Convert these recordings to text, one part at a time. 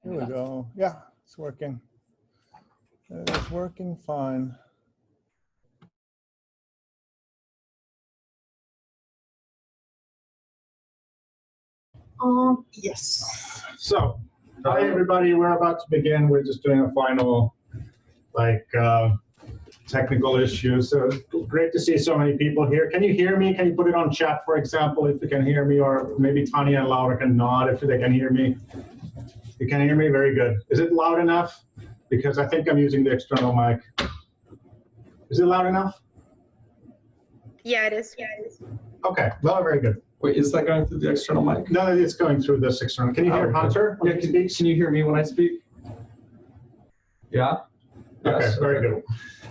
Here we go. Yeah, it's working. It's working fine. Yes. So, hi everybody. We're about to begin. We're just doing a final, technical issue. So great to see so many people here. Can you hear me? Can you put it on chat, for example, if you can hear me, or maybe Tanya and Laura can nod if they can hear me. You can hear me? Very good. Is it loud enough? Because I think I'm using the external mic. Is it loud enough? Yeah, it is. Okay, well, very good. Wait, is that going through the external mic? No, it's going through this external. Can you hear Hunter? Yeah, can you hear me when I speak? Yeah? Okay, Yes, very good.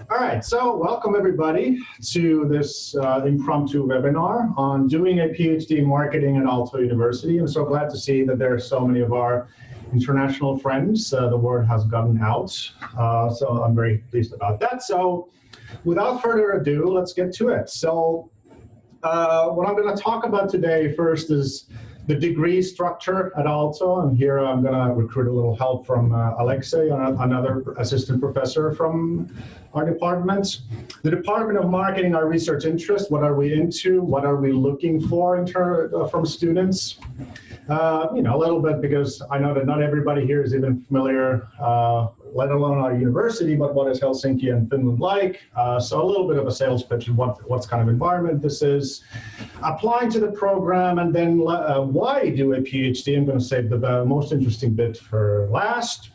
All right, so welcome everybody to this impromptu webinar on doing a PhD in marketing at Aalto University. I'm so glad to see that there are so many of our international friends. The word has gotten out, so I'm very pleased about that. So without further ado, let's get to it. So what I'm going to talk about today first is the degree structure at Aalto, and here I'm going to recruit a little help from Alexei, another assistant professor from our department. The Department of Marketing, our research interest, what are we into, what are we looking for in from students? A little bit, because I know that not everybody here is even familiar, let alone our university, but what is Helsinki and Finland like? So a little bit of a sales pitch of what kind of environment this is, applying to the program, and then why do a PhD? I'm going to save the most interesting bit for last.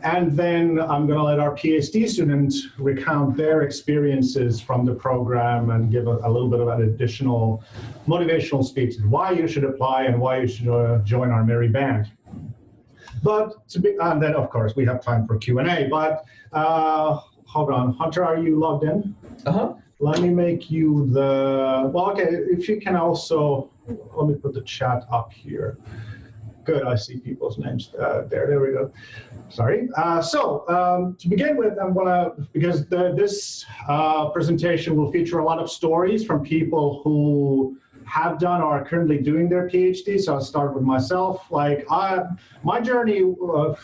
And then I'm going to let our PhD students recount their experiences from the program and give a little bit of an additional motivational speech, why you should apply and why you should join our merry band. And then, of course, we have time for Q&A. But hold on, Hunter, are you logged in? Uh-huh. Let me make you if you can also, let me put the chat up here. Good, I see people's names there we go. Sorry. To begin with, because this presentation will feature a lot of stories from people who have done or are currently doing their PhD. So I'll start with myself. My journey to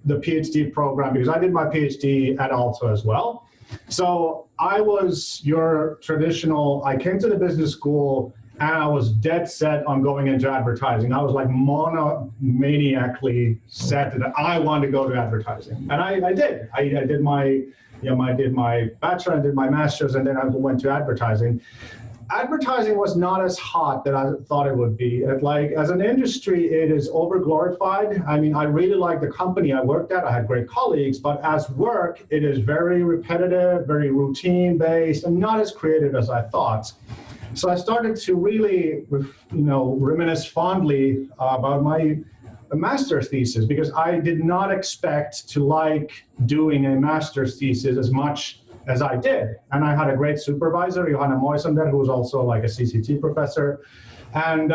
the PhD program, because I did my PhD at Aalto as well. So I was your traditional, I came to the business school and I was dead set on going into advertising. I was like monomaniacally set that I wanted to go to advertising. And I did. I did my, I did my bachelor, I did my master's, and then I went to advertising. Advertising was not as hot that I thought it would be. As an industry, it is overglorified. I mean, I really like the company I worked at. I had great colleagues, but as work, it is very repetitive, very routine-based, and not as creative as I thought. So I started to really, reminisce fondly about my master's thesis, because I did not expect to like doing a master's thesis as much as I did. And I had a great supervisor, Johanna Moisander, who was also like a CCT professor. And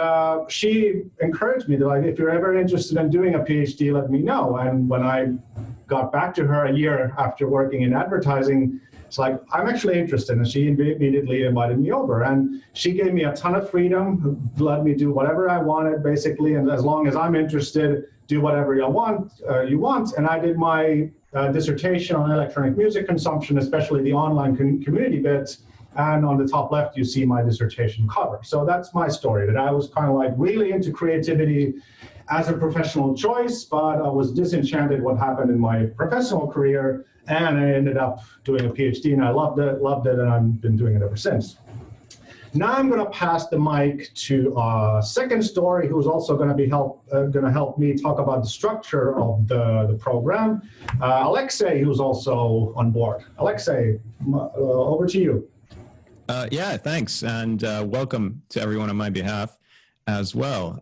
she encouraged me to, if you're ever interested in doing a PhD, let me know. And when I got back to her a year after working in advertising, it's like, I'm actually interested. And she immediately invited me over. And she gave me a ton of freedom, let me do whatever I wanted, basically. And as long as I'm interested, do whatever you want. And I did my dissertation on electronic music consumption, especially the online community bits. And on the top left, you see my dissertation cover. So that's my story, that I was kind of really into creativity as a professional choice, but I was disenchanted what happened in my professional career, and I ended up doing a PhD, and I loved it, and I've been doing it ever since. Now I'm going to pass the mic to a second story, who's also going to help me talk about the structure of the program. Alexei, who's also on board. Alexei, over to you. Yeah, thanks, and welcome to everyone on my behalf as well.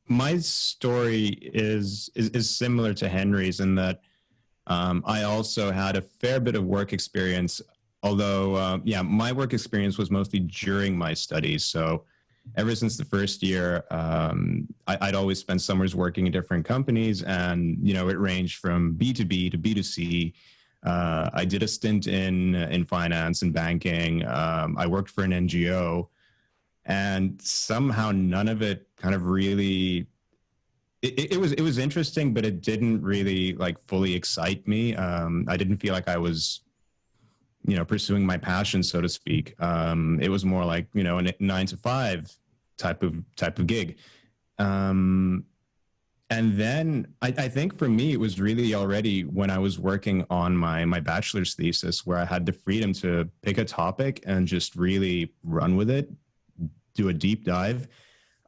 My story is similar to Henry's in that I also had a fair bit of work experience, although, my work experience was mostly during my studies. So ever since the first year, I'd always spent summers working in different companies, and, it ranged from B2B to B2C. I did a stint in finance and banking. I worked for an NGO, and somehow none of it kind of really it was interesting, but it didn't really like fully excite me. I didn't feel like I was, pursuing my passion, so to speak. It was more like, a 9 to 5 type of gig. And then I think for me, it was really already when I was working on my bachelor's thesis, where I had the freedom to pick a topic and just really run with it, do a deep dive.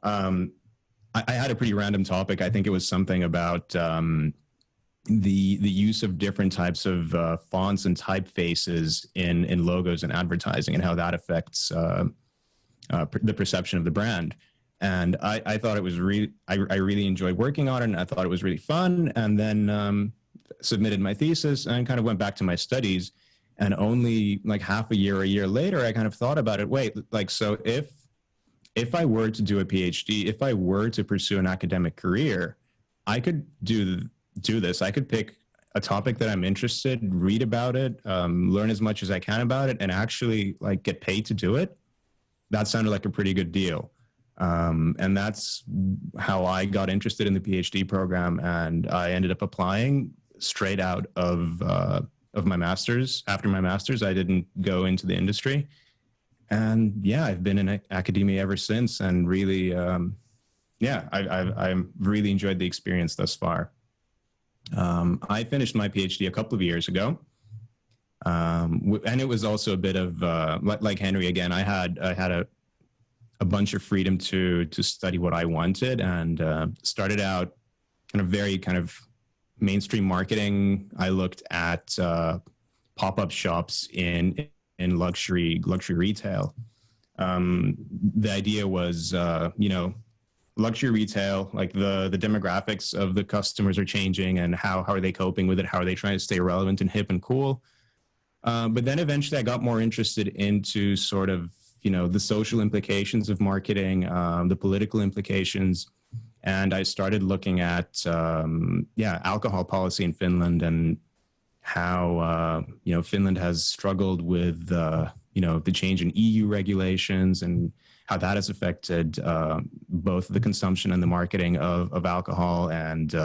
I had a pretty random topic. I think it was something about the use of different types of fonts and typefaces in logos and advertising, and how that affects the perception of the brand. And I thought it was I really enjoyed working on it, and I thought it was really fun. And then submitted my thesis and kind of went back to my studies. And only like half a year later, I kind of thought about it. Wait, like, so if I were to do a PhD, if I were to pursue an academic career, I could do this. I could pick a topic that I'm interested, read about it, learn as much as I can about it, and actually like get paid to do it. That sounded like a pretty good deal. And that's how I got interested in the PhD program. And I ended up applying straight out of my master's. After my master's, I didn't go into the industry. And yeah, I've been in academia ever since, and really, I've really enjoyed the experience thus far. I finished my PhD a couple of years ago, and it was also a bit of like Henry again. I had a bunch of freedom to study what I wanted, and started out very mainstream marketing. I looked at pop-up shops in luxury retail. The idea was, luxury retail, like the demographics of the customers are changing, and how are they coping with it? How are they trying to stay relevant and hip and cool? But then eventually I got more interested into sort of, the social implications of marketing, the political implications. And I started looking at, alcohol policy in Finland, and how, Finland has struggled with, the change in EU regulations, and how that has affected both the consumption and the marketing of alcohol, and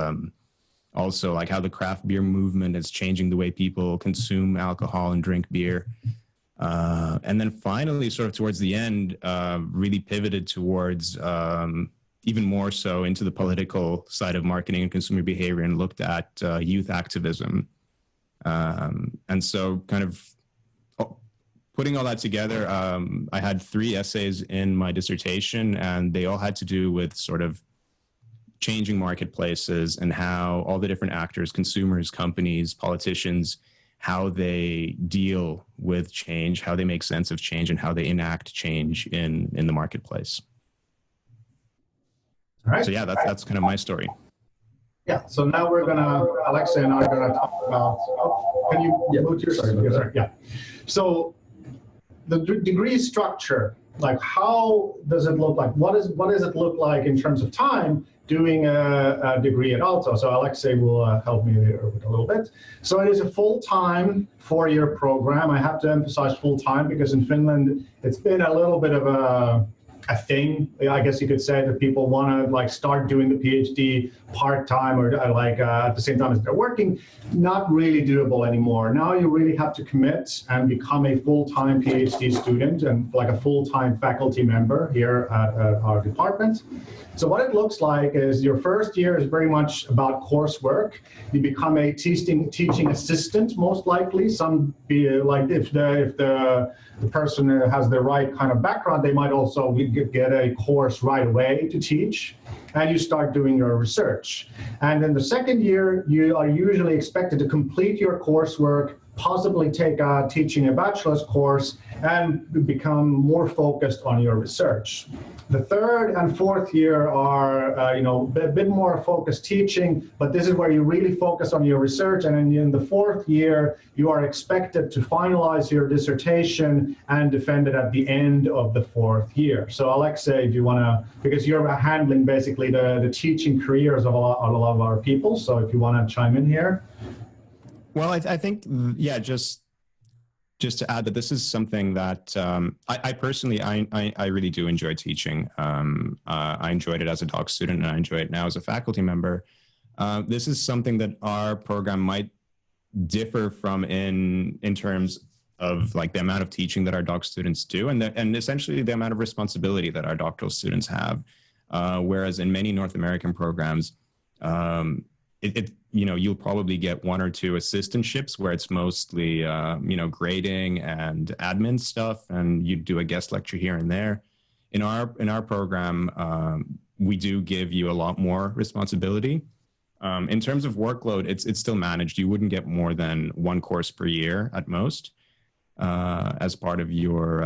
also like how the craft beer movement is changing the way people consume alcohol and drink beer. And then finally, sort of towards the end, really pivoted towards even more so into the political side of marketing and consumer behavior, and looked at youth activism. And so kind of putting all that together, I had 3 essays in my dissertation, and they all had to do with sort of changing marketplaces, and how all the different actors, consumers, companies, politicians, how they deal with change, how they make sense of change, and how they enact change in the marketplace. All right. So yeah, that's kind of my story. Yeah, so now Alexei and I are gonna talk about, can you move your, sorry, yeah. So the degree structure, like how does it look like? What does it look like in terms of time doing a degree at Aalto? So Alexei will help me here with a little bit. So it is a full-time 4-year program. I have to emphasize full-time because in Finland, it's been a little bit of a thing, I guess you could say, that people want to like start doing the PhD part-time, or at the same time as they're working. Not really doable anymore. Now you really have to commit and become a full-time PhD student, and like a full-time faculty member here at our department. So what it looks like is your first year is very much about coursework. You become a teaching assistant, most likely. Some be like if the person has the right kind of background, they might also get a course right away to teach, and you start doing your research. And in the second year, you are usually expected to complete your coursework, possibly take teaching a bachelor's course, and become more focused on your research. The third and fourth year are, a bit more focused teaching, but this is where you really focus on your research. And in the fourth year, you are expected to finalize your dissertation and defend it at the end of the fourth year. So Alexei, if you want to, because you're handling basically the teaching careers of a lot of our people. So if you want to chime in here. Well, I think, yeah, just just to add that this is something that I personally, I really do enjoy teaching. I enjoyed it as a doc student, and I enjoy it now as a faculty member. This is something that our program might differ from in terms of like the amount of teaching that our doc students do, and essentially the amount of responsibility that our doctoral students have. Whereas in many North American programs, you'll probably get one or two assistantships where it's mostly grading and admin stuff, and you do a guest lecture here and there. In our program, we do give you a lot more responsibility. In terms of workload, it's still managed. You wouldn't get more than one course per year at most as part of your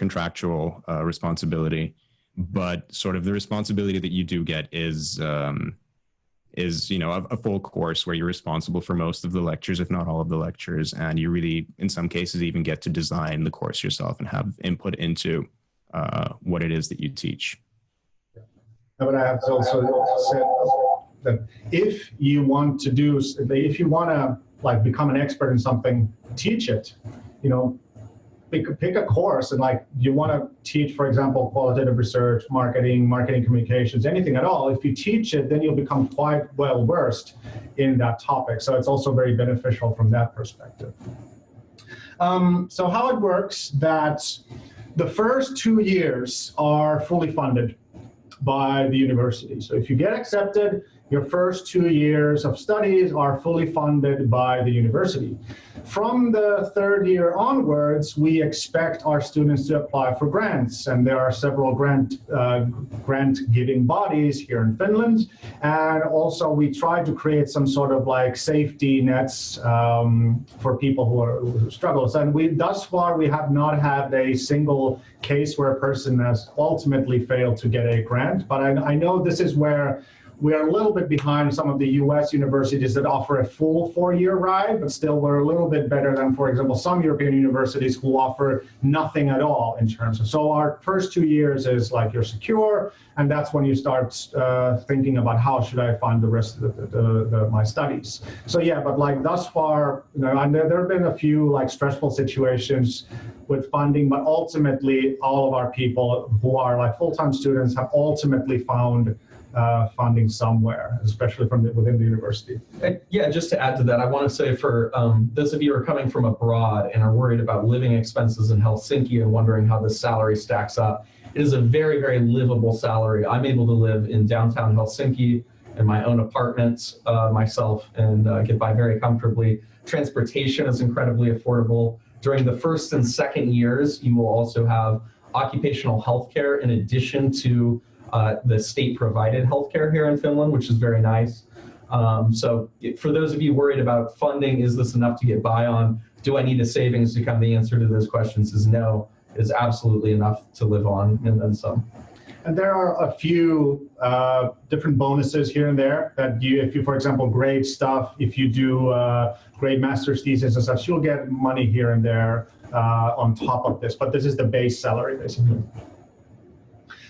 contractual responsibility. But sort of the responsibility that you do get is a full course where you're responsible for most of the lectures, if not all of the lectures, and you really, in some cases, even get to design the course yourself and have input into what it is that you teach. But I have to also say that if you want to like become an expert in something, teach it. Pick a course, and like you want to teach, for example, qualitative research, marketing communications, anything at all. If you teach it, then you'll become quite well versed in that topic. So it's also very beneficial from that perspective. So how it works, that the first 2 years are fully funded by the university. So if you get accepted, your first 2 years of studies are fully funded by the university. From the third year onwards, we expect our students to apply for grants, and there are several grant-giving bodies here in Finland. And also, we try to create some sort of like safety nets for people who struggle. And thus far, we have not had a single case where a person has ultimately failed to get a grant. But I know this is where we are a little bit behind some of the US universities that offer a full 4-year ride, but still we're a little bit better than, for example, some European universities who offer nothing at all in terms of. So our first 2 years is like you're secure, and that's when you start thinking about how should I fund the rest of my studies. So yeah, but like thus far, there have been a few like stressful situations with funding, but ultimately all of our people who are like full-time students have ultimately found funding somewhere, especially from within the university. Yeah, just to add to that, I want to say for those of you who are coming from abroad and are worried about living expenses in Helsinki and wondering how this salary stacks up, it is a very, very livable salary. I'm able to live in downtown Helsinki in my own apartments myself and get by very comfortably. Transportation is incredibly affordable. During the first and second years, you will also have occupational health care in addition to the state-provided healthcare here in Finland, which is very nice. So for those of you worried about funding, is this enough to get by on? Do I need a savings to come? The answer to those questions is no. It's absolutely enough to live on, and then some. And there are a few different bonuses here and there that if you, for example, grade stuff, if you do grade master's thesis and such, you'll get money here and there on top of this. But this is the base salary, basically.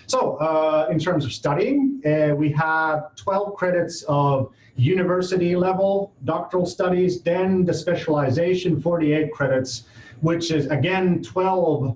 So in terms of studying, we have 12 credits of university level doctoral studies, then the specialization 48 credits, which is again 12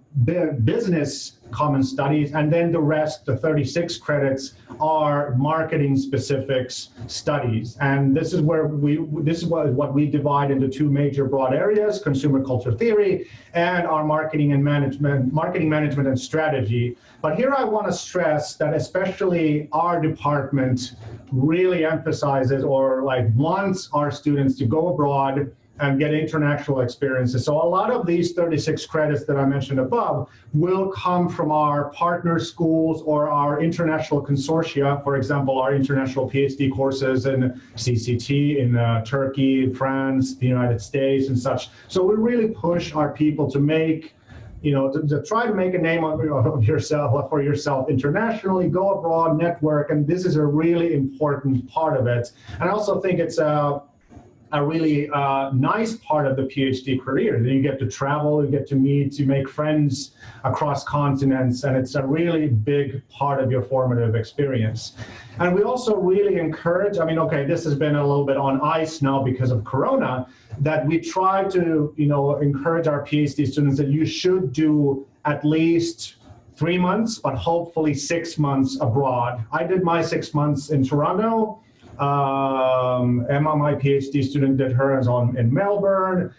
business common studies, and then the rest, the 36 credits, are marketing specifics studies. And this is where what we divide into two major broad areas: consumer culture theory and our marketing management and strategy. But here I want to stress that especially our department really emphasizes or like wants our students to go abroad and get international experiences. So a lot of these 36 credits that I mentioned above will come from our partner schools or our international consortia. For example, our international PhD courses in CCT, in Turkey, France, the United States and such. So we really push our people to make, to try to make a name of yourself, for yourself internationally, go abroad, network, and this is a really important part of it. And I also think it's a really nice part of the PhD career. You get to travel, you get to meet, you make friends across continents, and it's a really big part of your formative experience. And we also really encourage, I mean, okay, this has been a little bit on ice now because of Corona, that we try to, encourage our PhD students that you should do at least 3 months, but hopefully 6 months abroad. I did my 6 months in Toronto. Emma, my PhD student, did hers in Melbourne.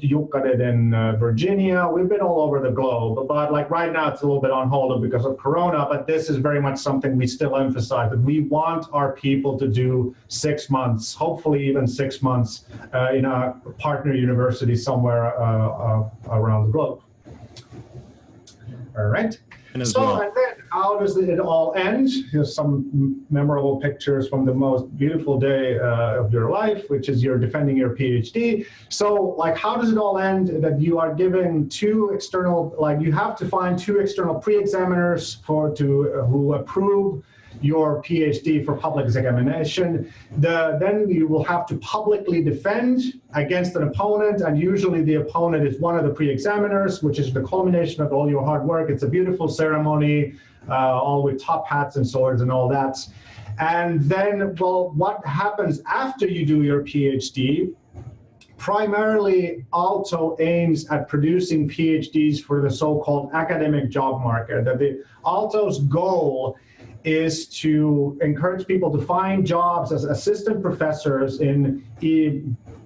Jukka did in Virginia. We've been all over the globe, but like right now it's a little bit on hold because of Corona, but this is very much something we still emphasize, that we want our people to do 6 months, hopefully even 6 months in a partner university somewhere around the globe. All right. And then how does it all end? Here's some memorable pictures from the most beautiful day of your life, which is you're defending your PhD. So like, how does it all end? That you are given two external, like you have to find two external pre-examiners who approve your PhD for public examination. Then you will have to publicly defend against an opponent, and usually the opponent is one of the pre-examiners, which is the culmination of all your hard work. It's a beautiful ceremony, all with top hats and swords and all that. And then, well, what happens after you do your PhD? Primarily, Aalto aims at producing PhDs for the so-called academic job market. That Aalto's goal is to encourage people to find jobs as assistant professors in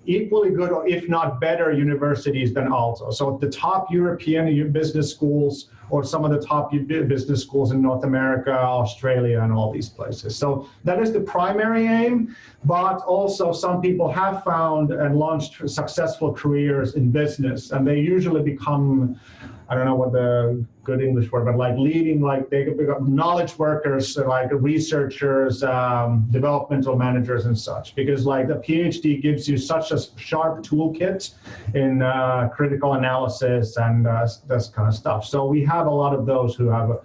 equally good, or if not better, universities than Aalto. So the top European business schools, or some of the top business schools in North America, Australia, and all these places. So that is the primary aim, but also some people have found and launched successful careers in business, and they usually become, I don't know what the good English word, but like leading, like they become knowledge workers, like researchers, developmental managers and such, because like the PhD gives you such a sharp toolkit in critical analysis and this kind of stuff. So we have a lot of those who have,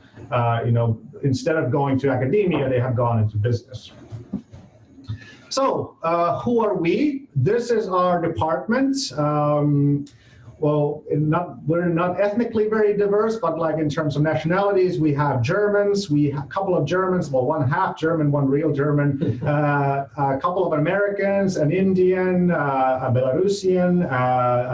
instead of going to academia, they have gone into business. So who are we? This is our department. Well, we're not ethnically very diverse, but like in terms of nationalities, we have Germans, we have a couple of Germans, well, one half German, one real German, a couple of Americans, an Indian, a Belarusian,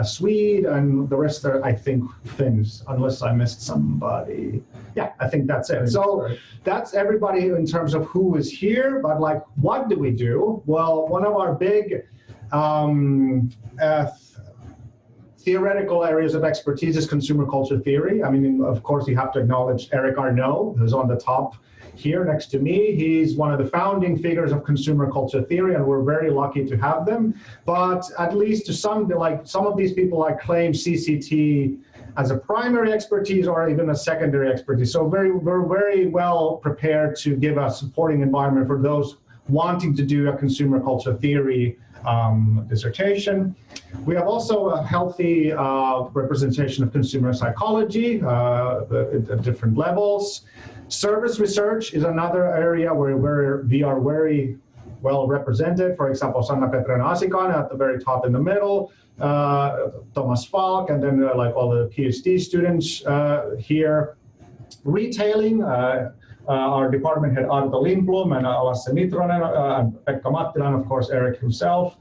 a Swede, and the rest are, I think, Finns, unless I missed somebody. Yeah, I think that's it. So that's everybody in terms of who is here, but like, what do we do? Well, one of our big theoretical areas of expertise is consumer culture theory. I mean, of course, you have to acknowledge Eric Arnault, who's on the top here next to me. He's one of the founding figures of consumer culture theory, and we're very lucky to have them. But at least to some of these people, like claim CCT as a primary expertise or even a secondary expertise. So we're very well prepared to give a supporting environment for those wanting to do a consumer culture theory dissertation. We have also a healthy representation of consumer psychology at different levels. Service research is another area where we are very well represented. For example, Sanna-Petra Asikainen at the very top in the middle, Thomas Falk, and then like all the PhD students here. Retailing, our department head Aalto Lindblom and Lasse Mitronen, and Pekka Mattila, and of course Eric himself.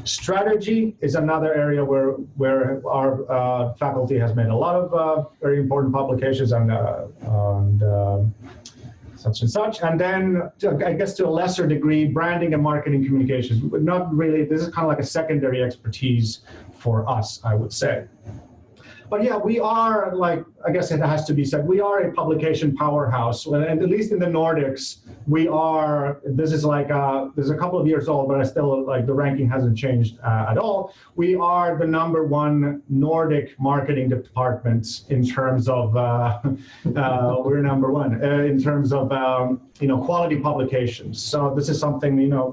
Strategy is another area where our faculty has made a lot of very important publications and such and such. And then, I guess to a lesser degree, branding and marketing communications. But not really, this is kind of like a secondary expertise for us, I would say. But yeah, we are, like, I guess it has to be said, we are a publication powerhouse. And at least in the Nordics, we are, this is like, this is a couple of years old, but I still, like, the ranking hasn't changed at all. We are the #1 Nordic marketing department in terms of, we're #1 in terms of, quality publications. So this is something,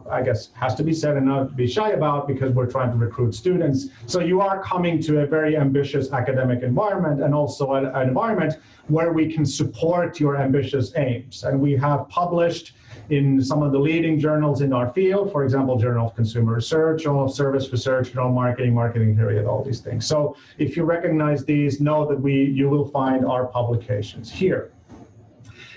I guess has to be said and not to be shy about, because we're trying to recruit students. So you are coming to a very ambitious academic environment, and also an environment where we can support your ambitious aims. And we have published in some of the leading journals in our field, for example, Journal of Consumer Research, Journal of Service Research, Journal of Marketing Period, all these things. So if you recognize these, know that you will find our publications here.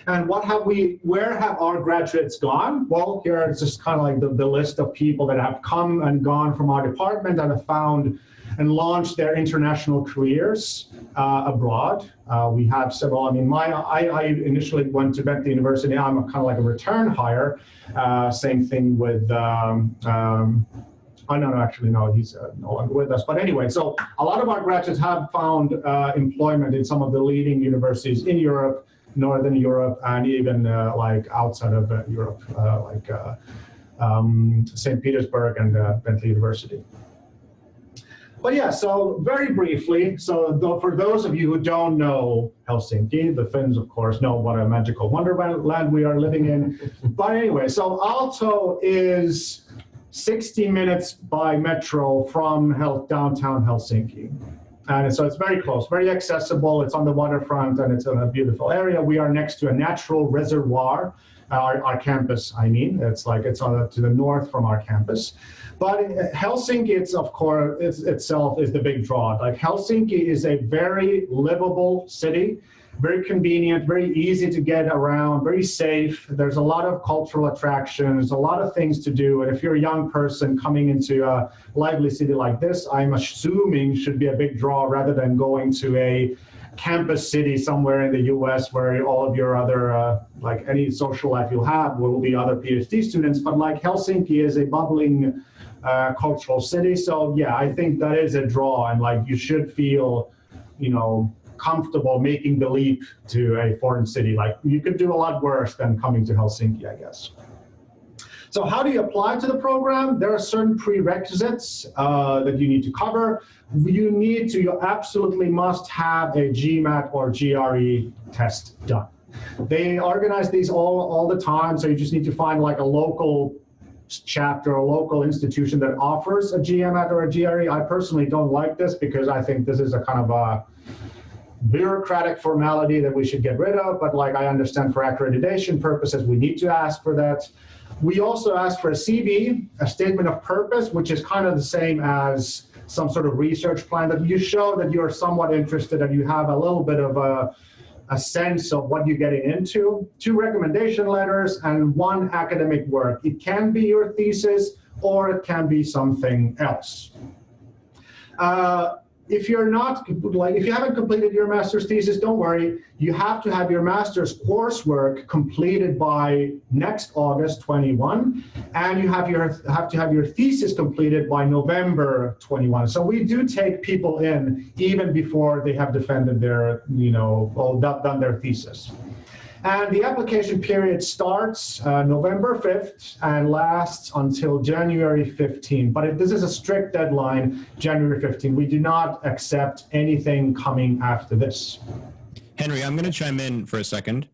And where have our graduates gone? Well, here is just kind of like the list of people that have come and gone from our department and have found and launched their international careers abroad. We have several. I mean, I initially went to Bentley University. I'm kind of like a return hire. Same thing with. Actually, no, he's no longer with us. But anyway, so a lot of our graduates have found employment in some of the leading universities in Europe, Northern Europe, and even like outside of Europe, like St. Petersburg and Bentley University. But yeah, so very briefly, so for those of you who don't know Helsinki, the Finns, of course, know what a magical wonderland we are living in. But anyway, so Aalto is 60 minutes by metro from downtown Helsinki. And so it's very close, very accessible. It's on the waterfront and it's in a beautiful area. We are next to a natural reservoir, our campus, I mean. It's to the north from our campus. But Helsinki, itself is the big draw. Like Helsinki is a very livable city, very convenient, very easy to get around, very safe. There's a lot of cultural attractions, a lot of things to do. And if you're a young person coming into a lively city like this, I'm assuming should be a big draw rather than going to a campus city somewhere in the US where all of your other, like any social life you'll have will be other PhD students. But like Helsinki is a bubbling cultural city. So yeah, I think that is a draw, and like you should feel, comfortable making the leap to a foreign city. Like you could do a lot worse than coming to Helsinki, I guess. So how do you apply to the program? There are certain prerequisites that you need to cover. You absolutely must have a GMAT or GRE test done. They organize these all the time, so you just need to find like a local chapter or local institution that offers a GMAT or a GRE. I personally don't like this because I think this is a kind of a bureaucratic formality that we should get rid of, but like I understand for accreditation purposes, we need to ask for that. We also ask for a CV, a statement of purpose, which is kind of the same as some sort of research plan that you show that you're somewhat interested and you have a little bit of a sense of what you're getting into. 2 recommendation letters and 1 academic work. It can be your thesis or it can be something else. If you haven't completed your master's thesis, don't worry. You have to have your master's coursework completed by next August 21, and you have to have your thesis completed by November 21. So we do take people in even before they have defended their, done their thesis. And the application period starts November 5th and lasts until January 15th. But this is a strict deadline, January 15th. We do not accept anything coming after this. Henry, I'm going to chime in for a second.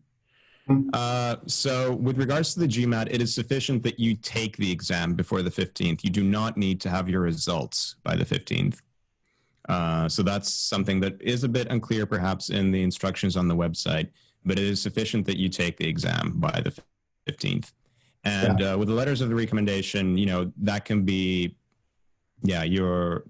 So with regards to the GMAT, it is sufficient that you take the exam before the 15th. You do not need to have your results by the 15th. So that's something that is a bit unclear perhaps in the instructions on the website, but it is sufficient that you take the exam by the 15th. And with the letters of the recommendation, that can be, your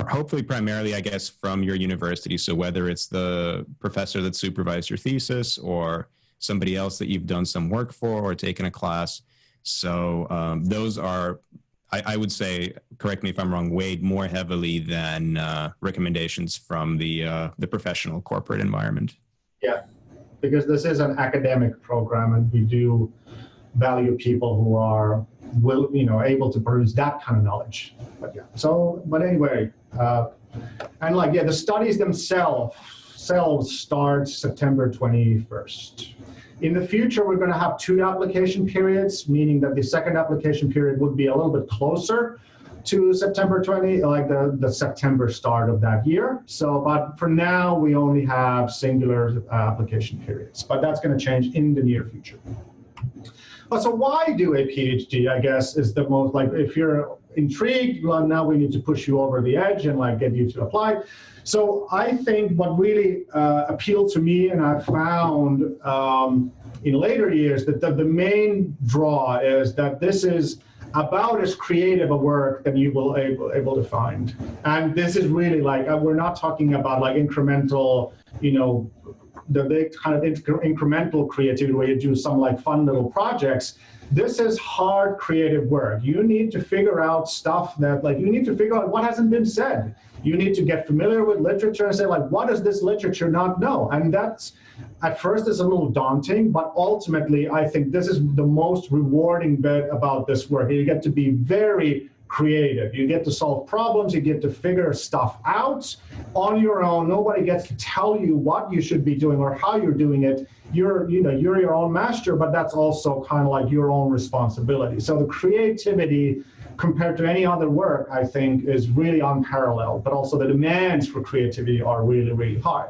hopefully primarily, I guess, from your university. So whether it's the professor that supervised your thesis or somebody else that you've done some work for or taken a class. So those are, I would say, correct me if I'm wrong, weighed more heavily than recommendations from the professional corporate environment. Yeah, because this is an academic program and we do value people who are able to produce that kind of knowledge. But anyway, the studies themselves start September 21st. In the future, we're going to have 2 application periods, meaning that the second application period would be a little bit closer to September 20, like the September start of that year. But for now, we only have singular application periods, but that's going to change in the near future. So why do a PhD, I guess, is the most, if you're intrigued, well, now we need to push you over the edge and get you to apply. So I think what really appealed to me and I found in later years that the main draw is that this is about as creative a work that you will able to find. And this is really like, we're not talking about like incremental, you know, the big kind of incremental creativity where you do some like fun little projects. This is hard creative work. You need to figure out stuff that like, you need to figure out what hasn't been said. You need to get familiar with literature and say like, what does this literature not know? And that's, at first it's a little daunting, but ultimately I think this is the most rewarding bit about this work. You get to be very creative. You get to solve problems, you get to figure stuff out on your own. Nobody gets to tell you what you should be doing or how you're doing it. You're your own master, but that's also kind of like your own responsibility. So the creativity compared to any other work, I think, is really unparalleled, but also the demands for creativity are really, really high.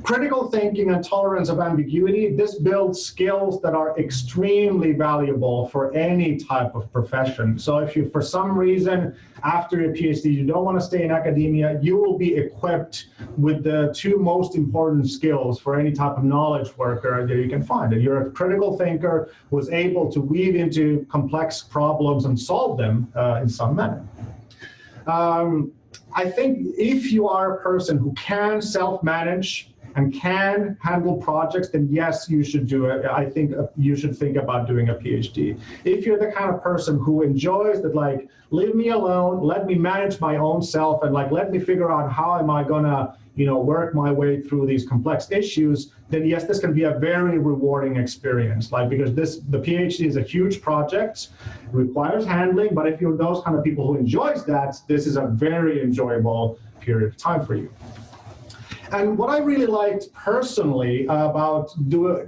Critical thinking and tolerance of ambiguity, this builds skills that are extremely valuable for any type of profession. So if you, for some reason, after your PhD, you don't want to stay in academia, you will be equipped with the two most important skills for any type of knowledge worker that you can find. And you're a critical thinker who is able to weave into complex problems and solve them in some manner. I think if you are a person who can self-manage and can handle projects, then yes, you should do it. I think you should think about doing a PhD. If you're the kind of person who enjoys that, like, leave me alone, let me manage my own self, and like, let me figure out how am I gonna, you know, work my way through these complex issues, then yes, this can be a very rewarding experience. Like, because the PhD is a huge project, requires handling, but if you're those kind of people who enjoys that, this is a very enjoyable period of time for you. And what I really liked personally about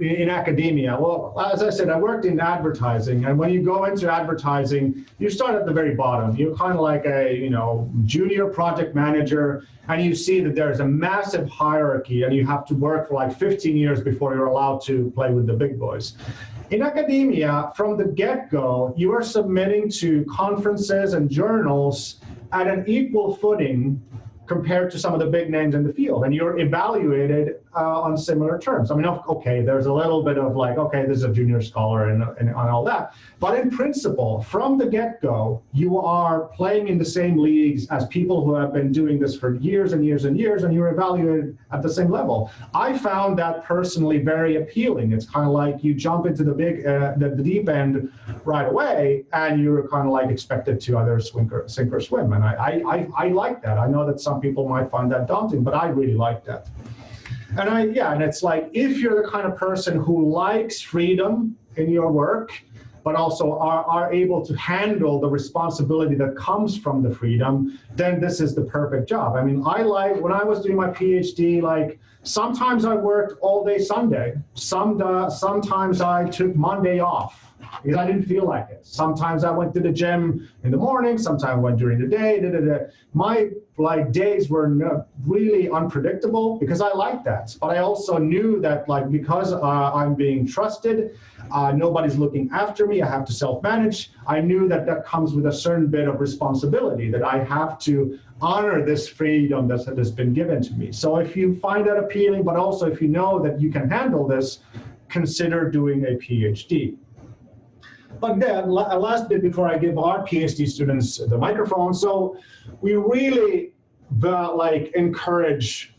in academia, well, as I said, I worked in advertising, and when you go into advertising, you start at the very bottom. You're kind of like a, you know, junior project manager, and you see that there's a massive hierarchy, and you have to work for like 15 years before you're allowed to play with the big boys. In academia, from the get-go, you are submitting to conferences and journals at an equal footing compared to some of the big names in the field, and you're evaluated on similar terms. I mean, okay, there's a little bit of like, okay, this is a junior scholar and all that, but in principle, from the get-go, you are playing in the same leagues as people who have been doing this for years and years and years, and you're evaluated at the same level. I found that personally very appealing. It's kind of like you jump into the deep end right away, and you're kind of like expected to either sink or swim, and I like that. I know that some people might find that daunting, but I really like that. And it's like, if you're the kind of person who likes freedom in your work, but also are able to handle the responsibility that comes from the freedom, then this is the perfect job. I mean, when I was doing my PhD, like, sometimes I worked all day Sunday. Sometimes I took Monday off because I didn't feel like it. Sometimes I went to the gym in the morning, sometimes I went during the day. My days were really unpredictable because I liked that. But I also knew that, like, because I'm being trusted, nobody's looking after me, I have to self-manage. I knew that that comes with a certain bit of responsibility, that I have to honor this freedom that has been given to me. So if you find that appealing, but also if you know that you can handle this, consider doing a PhD. But then, last bit before I give our PhD students the microphone, so we really encourage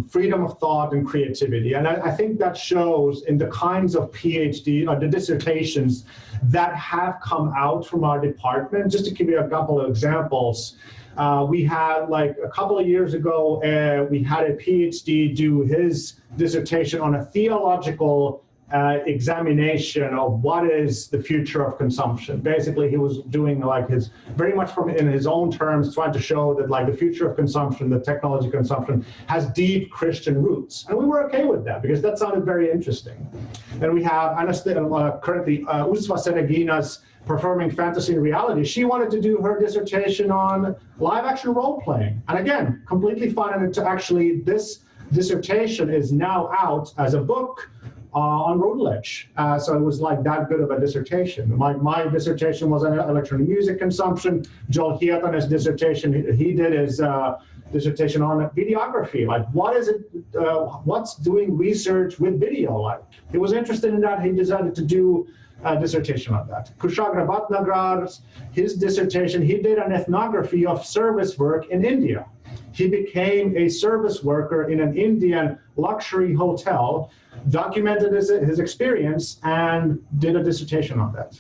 freedom of thought and creativity. And I think that shows in the kinds of PhD or the dissertations that have come out from our department. Just to give you a couple of examples, we had, like, a couple of years ago, we had a PhD do his dissertation on a theological examination of what is the future of consumption. Basically, he was doing, like, his very much in his own terms, trying to show that, like, the future of consumption, the technology consumption, has deep Christian roots. And we were okay with that because that sounded very interesting. And we have currently Usva Seregina's performing fantasy and reality. She wanted to do her dissertation on live action role playing. And again, completely fine. And actually, this dissertation is now out as a book on Routledge. So it was like that good of a dissertation. My dissertation was on electronic music consumption. Joel Hietanes' dissertation, he did his dissertation on videography. Like, what is it, what's doing research with video like? He was interested in that. He decided to do a dissertation on that. Kushagra Bhatnagar's, his dissertation, he did an ethnography of service work in India. He became a service worker in an Indian luxury hotel, documented his experience, and did a dissertation on that.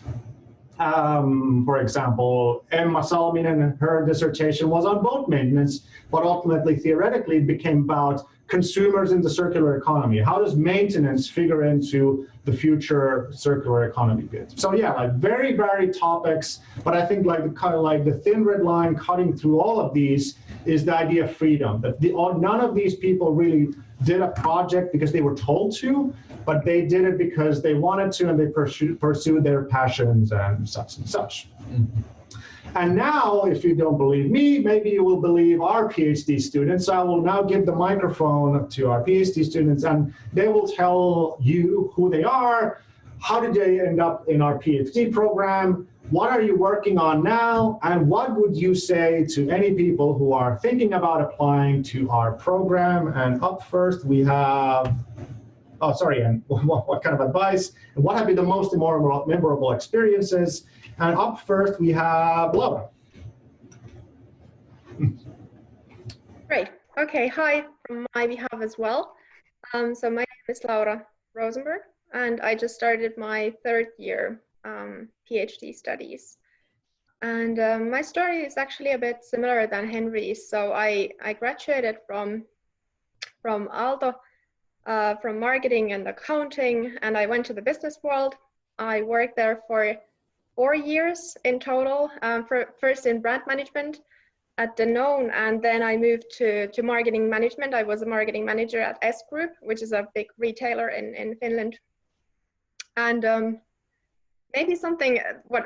For example, Emma Salminen, her dissertation was on boat maintenance, but ultimately, theoretically, it became about consumers in the circular economy. How does maintenance figure into the future circular economy bit? So yeah, like very varied topics, but I think like the thin red line cutting through all of these is the idea of freedom. That none of these people really did a project because they were told to, but they did it because they wanted to, and they pursued their passions and such and such. Mm-hmm. And now, if you don't believe me, maybe you will believe our PhD students. I will now give the microphone to our PhD students, and they will tell you who they are, how did they end up in our PhD program, what are you working on now, and what would you say to any people who are thinking about applying to our program? And up first, we have, and what kind of advice, and what have been the most memorable experiences? And up first, we have Laura. Great. Okay. Hi from my behalf as well. So my name is Laura Rosenberg, and I just started my third year PhD studies. And my story is actually a bit similar than Henry's. So I graduated from Aalto, from marketing and accounting, and I went to the business world. I worked there for 4 years in total, first in brand management at Danone, and then I moved to marketing management. I was a marketing manager at S Group, which is a big retailer in Finland. And maybe something, what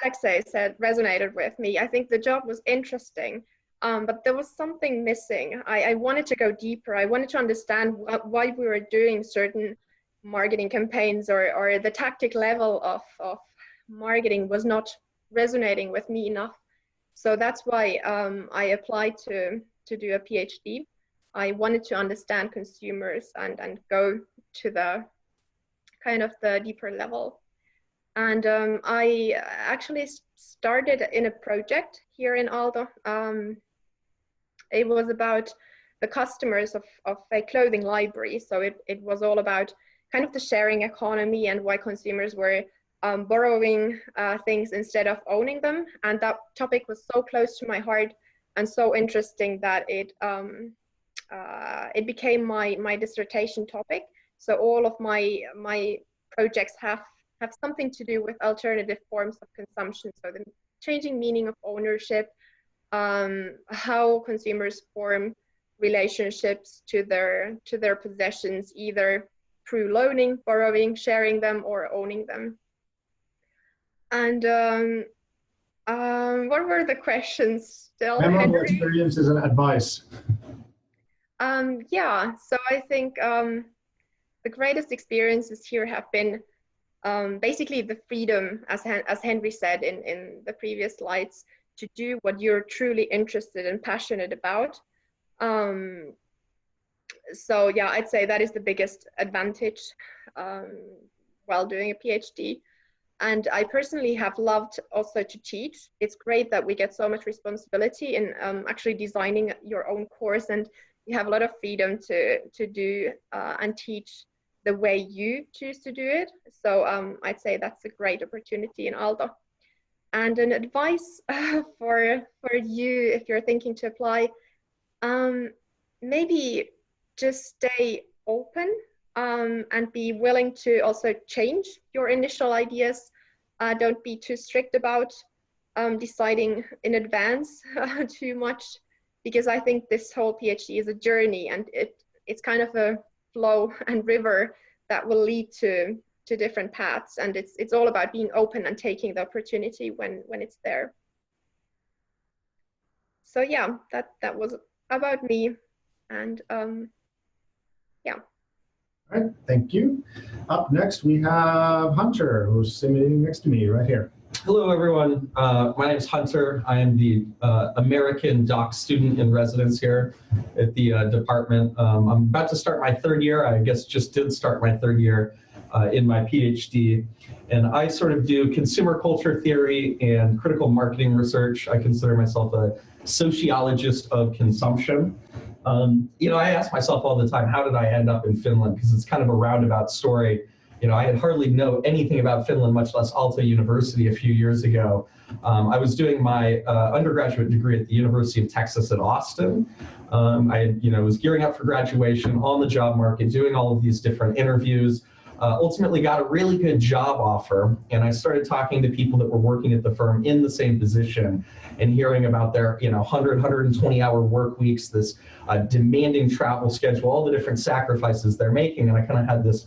Alexei said resonated with me. I think the job was interesting, but there was something missing. I wanted to go deeper. I wanted to understand why we were doing certain marketing campaigns, or the tactic level of marketing was not resonating with me enough. So that's why I applied to do a PhD. I wanted to understand consumers and go to the kind of the deeper level. And I actually started in a project here in Aalto. It was about the customers of a clothing library. So it was all about kind of the sharing economy and why consumers were borrowing things instead of owning them. And that topic was so close to my heart and so interesting that it became my dissertation topic. So all of my projects have something to do with alternative forms of consumption. So the changing meaning of ownership, how consumers form relationships to their possessions, either through loaning, borrowing, sharing them, or owning them. And what were the questions still? Memorable experiences and advice. Yeah, so I think the greatest experiences here have been basically the freedom, as Henry said in the previous slides, to do what you're truly interested and passionate about. So yeah, I'd say that is the biggest advantage while doing a PhD. And I personally have loved also to teach. It's great that we get so much responsibility in actually designing your own course, and you have a lot of freedom to do and teach the way you choose to do it. So I'd say that's a great opportunity in Aalto. And an advice for you, if you're thinking to apply, maybe just stay open and be willing to also change your initial ideas. Don't be too strict about deciding in advance too much, because I think this whole PhD is a journey, and it's kind of a flow and river that will lead to different paths, and it's all about being open and taking the opportunity when it's there. So yeah, that was about me, and yeah. All right, thank you. Up next, we have Hunter, who's sitting next to me right here. Hello, everyone. My name is Hunter. I am the American Doc student in residence here at the department. I'm about to start my third year. I guess just did start my third year in my PhD. And I sort of do consumer culture theory and critical marketing research. I consider myself a sociologist of consumption. You know, I ask myself all the time, how did I end up in Finland? Because it's kind of a roundabout story. You know, I had hardly know anything about Finland, much less Aalto University a few years ago. I was doing my undergraduate degree at the University of Texas at Austin. I, was gearing up for graduation, on the job market, doing all of these different interviews. Ultimately got a really good job offer, and I started talking to people that were working at the firm in the same position and hearing about their 100, 120-hour work weeks, this demanding travel schedule, all the different sacrifices they're making. And I kind of had this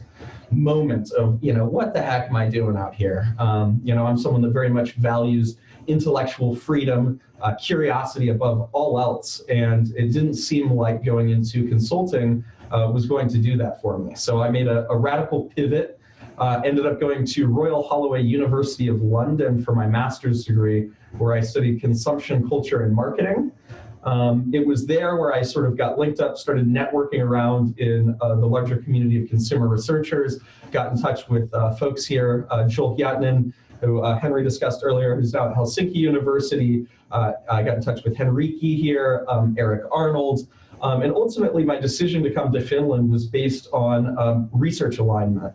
moment of, what the heck am I doing out here? I'm someone that very much values intellectual freedom, curiosity above all else, and it didn't seem like going into consulting was going to do that for me. So I made a radical pivot, ended up going to Royal Holloway University of London for my master's degree, where I studied consumption, culture, and marketing. It was there where I sort of got linked up, started networking around in the larger community of consumer researchers, got in touch with folks here, Joel Hjatinen, who Henry discussed earlier, who's now at Helsinki University. I got in touch with Henrique here, Eric Arnold. And ultimately, my decision to come to Finland was based on research alignment.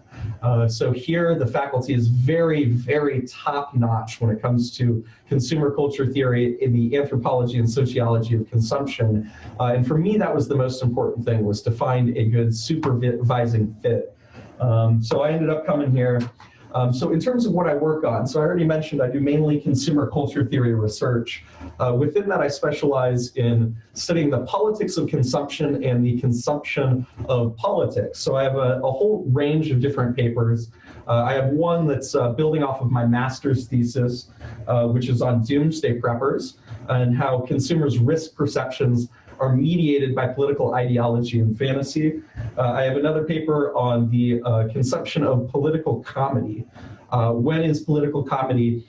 So here, the faculty is very, very top-notch when it comes to consumer culture theory in the anthropology and sociology of consumption. And for me, that was the most important thing, was to find a good supervising fit. So I ended up coming here. So in terms of what I work on, so I already mentioned I do mainly consumer culture theory research. Within that, I specialize in studying the politics of consumption and the consumption of politics. So I have a whole range of different papers. I have one that's building off of my master's thesis, which is on doomsday preppers and how consumers' risk perceptions are mediated by political ideology and fantasy. I have another paper on the consumption of political comedy. When is political comedy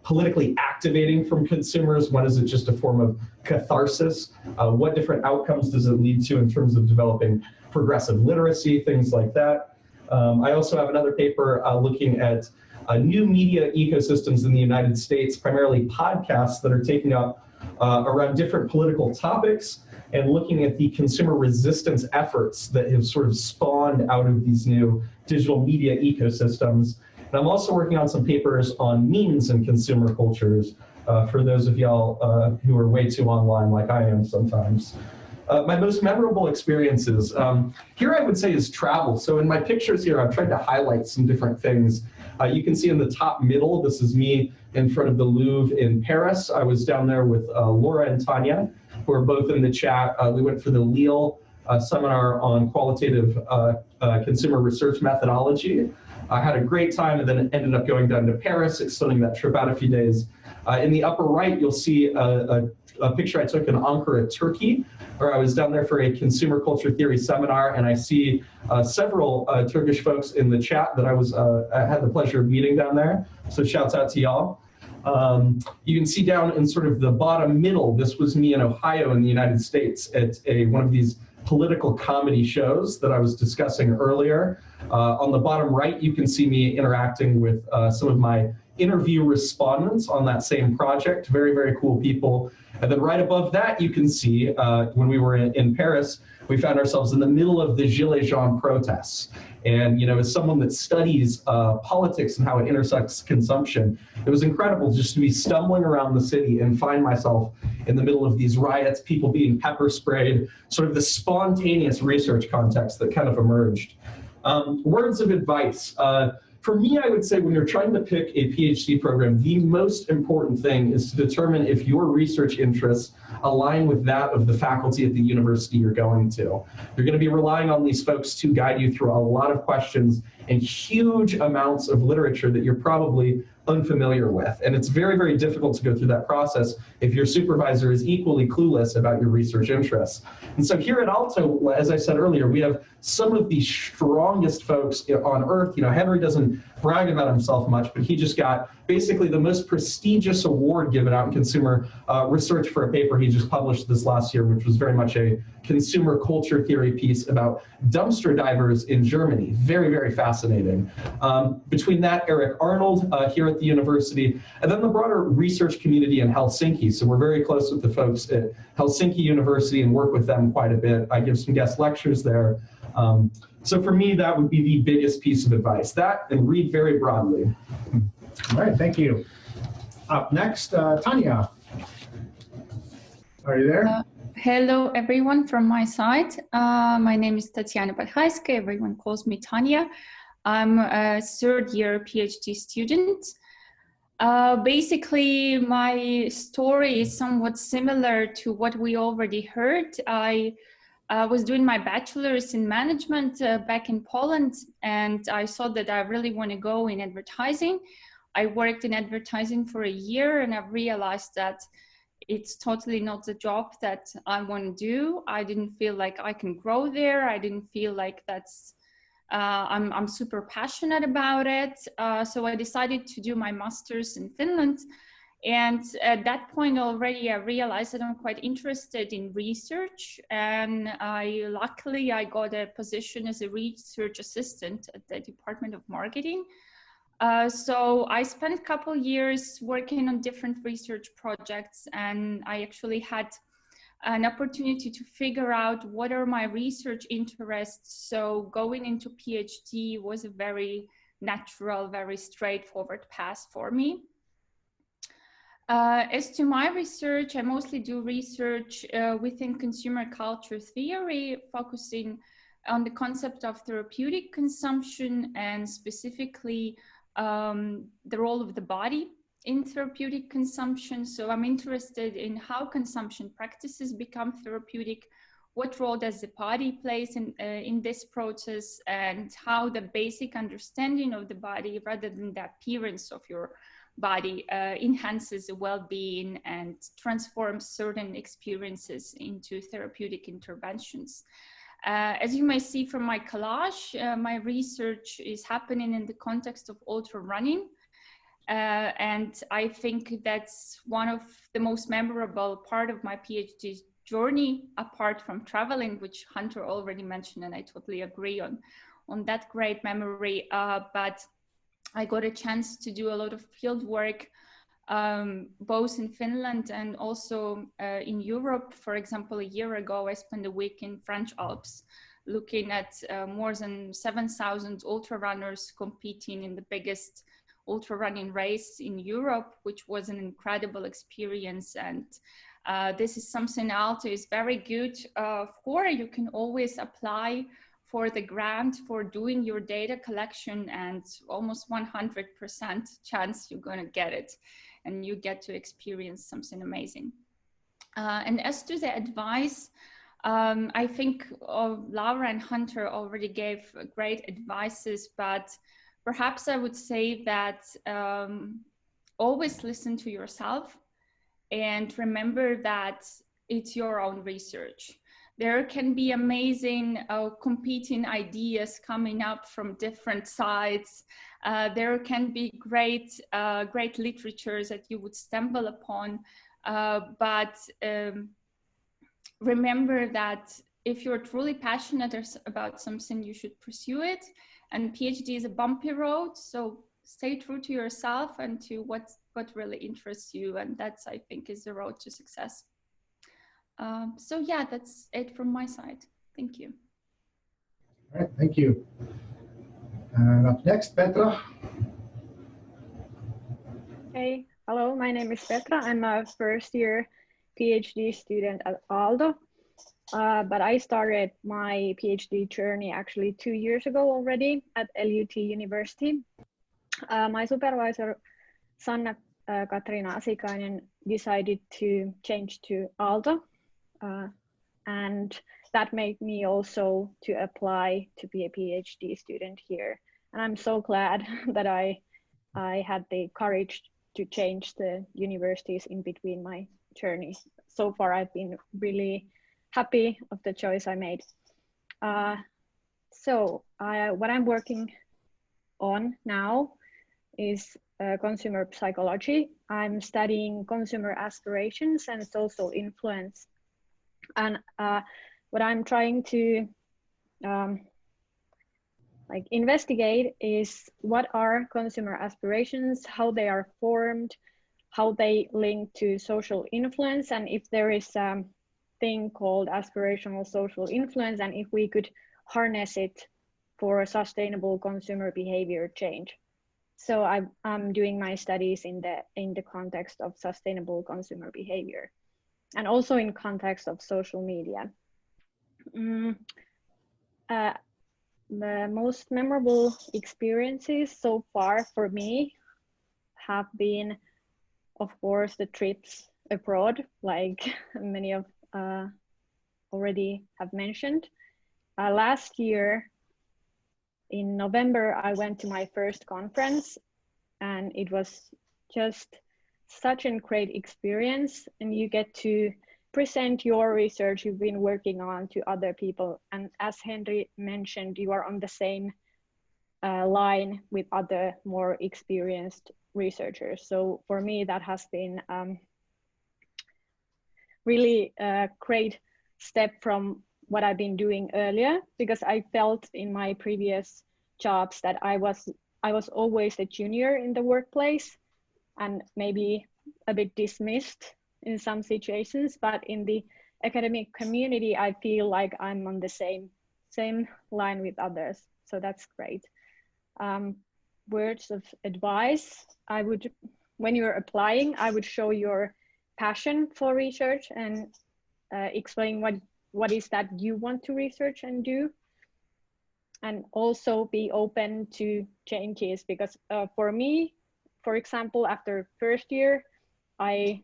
politically activating from consumers? When is it just a form of catharsis? What different outcomes does it lead to in terms of developing progressive literacy, things like that? I also have another paper looking at new media ecosystems in the United States, primarily podcasts that are taking up around different political topics and looking at the consumer resistance efforts that have sort of spawned out of these new digital media ecosystems. And I'm also working on some papers on memes and consumer cultures for those of y'all who are way too online like I am sometimes. My most memorable experiences, here I would say is travel. So in my pictures here, I've tried to highlight some different things. You can see in the top middle, this is me in front of the Louvre in Paris. I was down there with Laura and Tanya, who are both in the chat. We went for the Lille seminar on qualitative consumer research methodology. I had a great time and then ended up going down to Paris, extending that trip out a few days. In the upper right, you'll see a picture I took in Ankara, Turkey, where I was down there for a consumer culture theory seminar, and I see several Turkish folks in the chat that I had the pleasure of meeting down there. So shouts out to y'all. You can see down in sort of the bottom middle, this was me in Ohio in the United States at one of these political comedy shows that I was discussing earlier. On the bottom right, you can see me interacting with some of my interview respondents on that same project. Very, very cool people. And then right above that, you can see when we were in Paris, we found ourselves in the middle of the Gilets Jaunes protests. And as someone that studies politics and how it intersects consumption, it was incredible just to be stumbling around the city and find myself in the middle of these riots, people being pepper sprayed, sort of the spontaneous research context that kind of emerged. Words of advice. For me, I would say when you're trying to pick a PhD program, the most important thing is to determine if your research interests align with that of the faculty at the university you're going to. You're going to be relying on these folks to guide you through a lot of questions and huge amounts of literature that you're probably unfamiliar with. And it's very, very difficult to go through that process if your supervisor is equally clueless about your research interests. And so here at Aalto, as I said earlier, we have some of the strongest folks on earth. You know, Henry doesn't brag about himself much, but he just got basically the most prestigious award given out in consumer research for a paper he just published this last year, which was very much a consumer culture theory piece about dumpster divers in Germany. Very, very fascinating. Between that, Eric Arnold here at the university, and then the broader research community in Helsinki. So we're very close with the folks at Helsinki University and work with them quite a bit. I give some guest lectures there. So for me, that would be the biggest piece of advice. That and read very broadly. All right, thank you. Up next, Tanya. Are you there? Hello, everyone from my side. My name is Tatiana Podhayska. Everyone calls me Tanya. I'm a third-year PhD student. Basically, my story is somewhat similar to what we already heard. I was doing my bachelor's in management back in Poland, and I saw that I really want to go in advertising. I worked in advertising for a year, and I realized that it's totally not the job that I want to do. I didn't feel like I can grow there. I didn't feel like that's, I'm super passionate about it. So I decided to do my master's in Finland. And at that point already, I realized that I'm quite interested in research. And luckily, I got a position as a research assistant at the Department of Marketing. So I spent a couple years working on different research projects, and I actually had an opportunity to figure out what are my research interests. So going into PhD was a very natural, very straightforward path for me. As to my research, I mostly do research within consumer culture theory, focusing on the concept of therapeutic consumption and specifically the role of the body in therapeutic consumption. So I'm interested in how consumption practices become therapeutic, what role does the body plays in this process, and how the basic understanding of the body rather than the appearance of your body enhances well-being and transforms certain experiences into therapeutic interventions. As you may see from my collage, my research is happening in the context of ultra running. And I think that's one of the most memorable part of my PhD journey, apart from traveling, which Hunter already mentioned, and I totally agree on that great memory. But I got a chance to do a lot of field work, both in Finland and also in Europe. For example, a year ago, I spent a week in French Alps looking at more than 7,000 ultra runners competing in the biggest ultra running race in Europe, which was an incredible experience. And this is something Aalto is very good for. You can always apply for the grant for doing your data collection, and almost 100% chance you're going to get it and you get to experience something amazing. And as to the advice, I think Laura and Hunter already gave great advices, but perhaps I would say that always listen to yourself and remember that it's your own research. There can be amazing competing ideas coming up from different sides. There can be great literatures that you would stumble upon. But remember that if you're truly passionate about something, you should pursue it. And PhD is a bumpy road, so stay true to yourself and to what really interests you. And that's, I think, is the road to success. So yeah, that's it from my side. Thank you. All right, thank you. And up next, Petra. Hey, hello, my name is Petra. I'm a first-year PhD student at Aalto, but I started my PhD journey actually 2 years ago already at LUT University. My supervisor, Sanna Katriina Asikainen, decided to change to Aalto. And that made me also to apply to be a PhD student here And I'm so glad that I had the courage to change the universities in between my journey. So far, I've been really happy of the choice I made. What I'm working on now is consumer psychology. I'm studying consumer aspirations and social influence. And what I'm trying to investigate is what are consumer aspirations, how they are formed, how they link to social influence, and if there is a thing called aspirational social influence, and if we could harness it for a sustainable consumer behavior change. So I'm doing my studies in the context of sustainable consumer behavior, and also in context of social media. The most memorable experiences so far for me have been, of course, the trips abroad, like many of already have mentioned. Last year in November, I went to my first conference, and it was just such a great experience, and you get to present your research you've been working on to other people. And as Henry mentioned, you are on the same line with other more experienced researchers. So for me, that has been really a great step from what I've been doing earlier, because I felt in my previous jobs that I was always a junior in the workplace and maybe a bit dismissed in some situations, but in the academic community, I feel like I'm on the same line with others. So that's great. Words of advice, when you're applying, I would show your passion for research and explain what is that you want to research and do. And also be open to changes, because for me, for example, after first year, I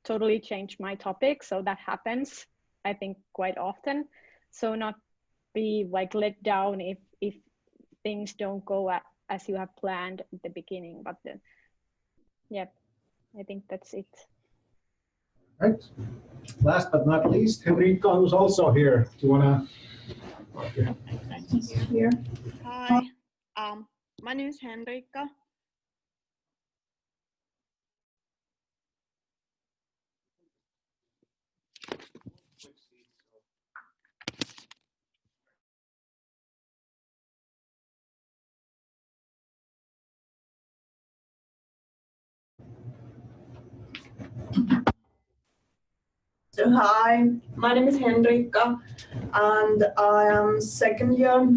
totally changed my topic. So that happens, I think, quite often. So not be like let down if things don't go as you have planned at the beginning. But yeah, I think that's it. Right. Last but not least, Henrique, who's also here. Do you want to? Here. Hi, my name is Henrique. So hi, my name is Henrique, and I am second year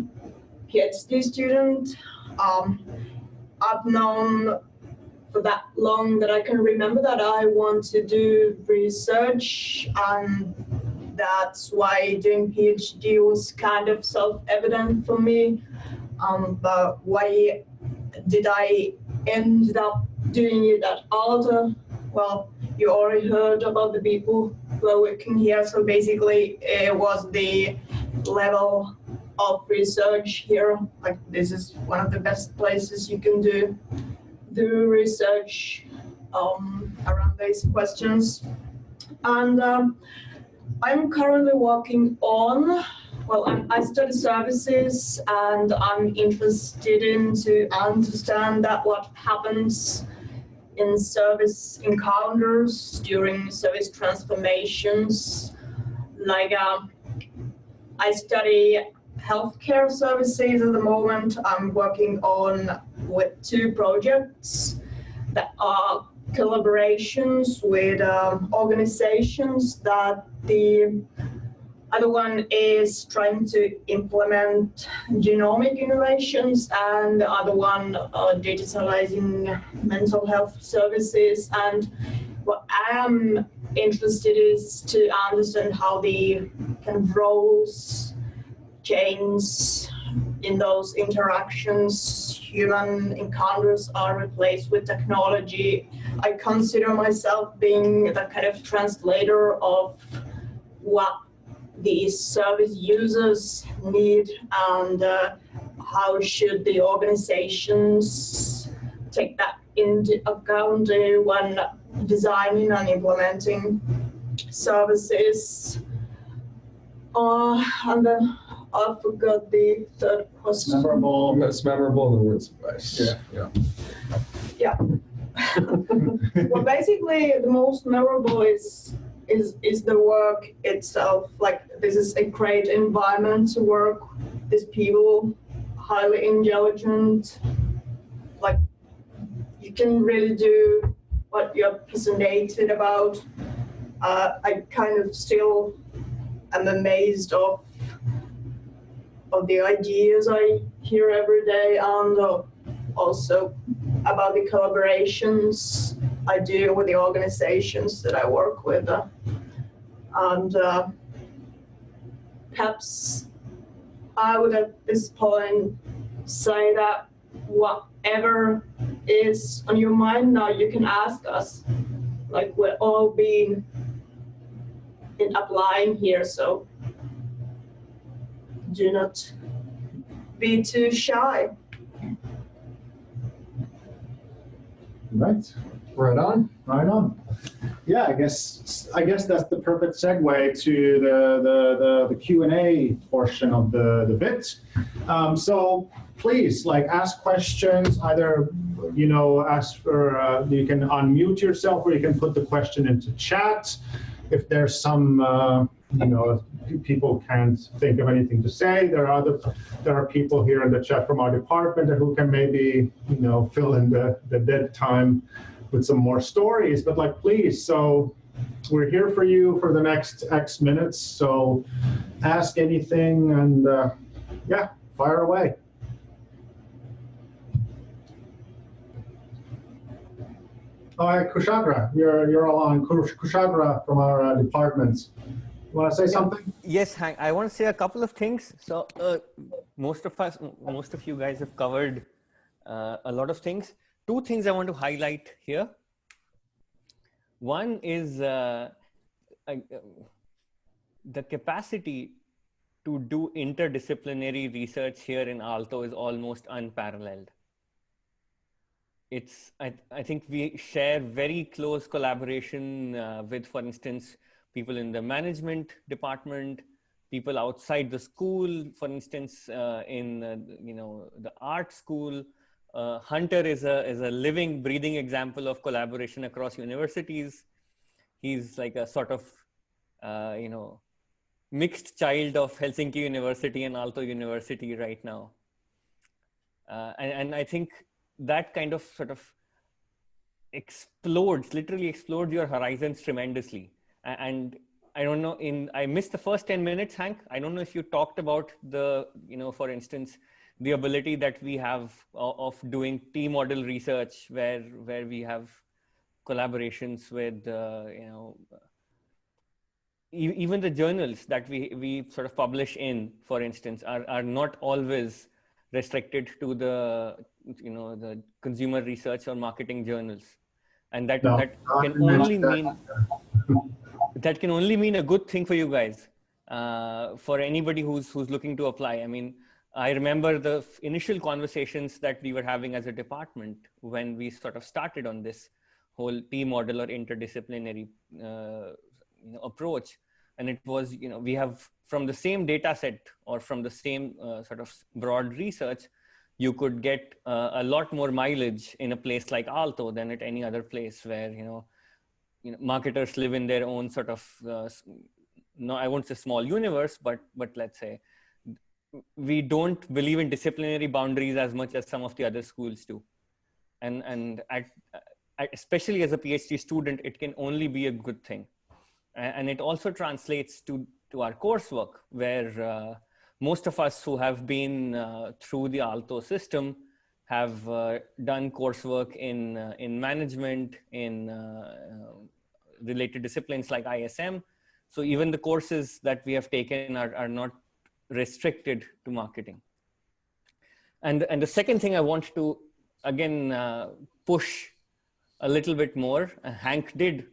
PhD student. I've known for that long that I can remember that I want to do research, and that's why doing PhD was kind of self-evident for me. But why did I end up doing it at Aalto? Well, you already heard about the people who are working here. So basically, it was the level of research here. Like, this is one of the best places you can do research around these questions. And I'm currently working on, I study services, and I'm interested in to understand that what happens in service encounters during service transformations. Like, I study healthcare services at the moment. I'm working on with 2 projects that are collaborations with organizations. That the other one is trying to implement genomic innovations, and the other one digitalizing mental health services. And what I am interested is to understand how the kind of roles change in those interactions. Human encounters are replaced with technology. I consider myself being the kind of translator of what these service users need, and how should the organizations take that into account when designing and implementing services. And then I forgot the third question. Memorable. Most memorable and the words of advice. Yeah. Well, basically, the most memorable is the work itself. Like, this is a great environment to work. These people, highly intelligent. Like, you can really do what you're passionate about. I kind of still am amazed of the ideas I hear every day, and also about the collaborations I do with the organizations that I work with. And perhaps I would at this point say that whatever is on your mind now, you can ask us. Like, we're all being in applying here, so do not be too shy. Right. Right on. Right on. Yeah, I guess that's the perfect segue to the Q&A portion of the bit. So please, like, ask questions. Either ask for you can unmute yourself, or you can put the question into chat. If there's some if people can't think of anything to say, there are people here in the chat from our department who can maybe fill in the dead time with some more stories. But like, please, so we're here for you for the next X minutes. So ask anything, and yeah, fire away. All right, Kushagra, you're all on. Kushagra from our department. You want to say something? Yes, Hank. I want to say a couple of things. So most of you guys have covered a lot of things. Two things I want to highlight here. One is the capacity to do interdisciplinary research here in Aalto is almost unparalleled. I think we share very close collaboration with, for instance, people in the management department, people outside the school, for instance, in the art school. Hunter is a living, breathing example of collaboration across universities. He's like a sort of mixed child of Helsinki University and Aalto University right now, and I think that kind of sort of literally explodes your horizons tremendously. And I don't know, I missed the first 10 minutes, Hank. I don't know if you talked about for instance, the ability that we have of doing T-model research where we have collaborations with, even the journals that we sort of publish in, for instance, are not always restricted to the consumer research or marketing journals, and that can only mean a good thing for you guys, for anybody who's looking to apply. I mean, I remember the initial conversations that we were having as a department when we sort of started on this whole T-model or interdisciplinary approach. And it was, we have from the same data set or from the same sort of broad research, you could get a lot more mileage in a place like Aalto than at any other place where, marketers live in their own sort of, no, I won't say small universe, but let's say we don't believe in disciplinary boundaries as much as some of the other schools do. And especially as a PhD student, it can only be a good thing. And it also translates to our coursework, where most of us who have been through the Aalto system have done coursework in management, in related disciplines like ISM. So even the courses that we have taken are not restricted to marketing. And the second thing I want to, again, push a little bit more, Henry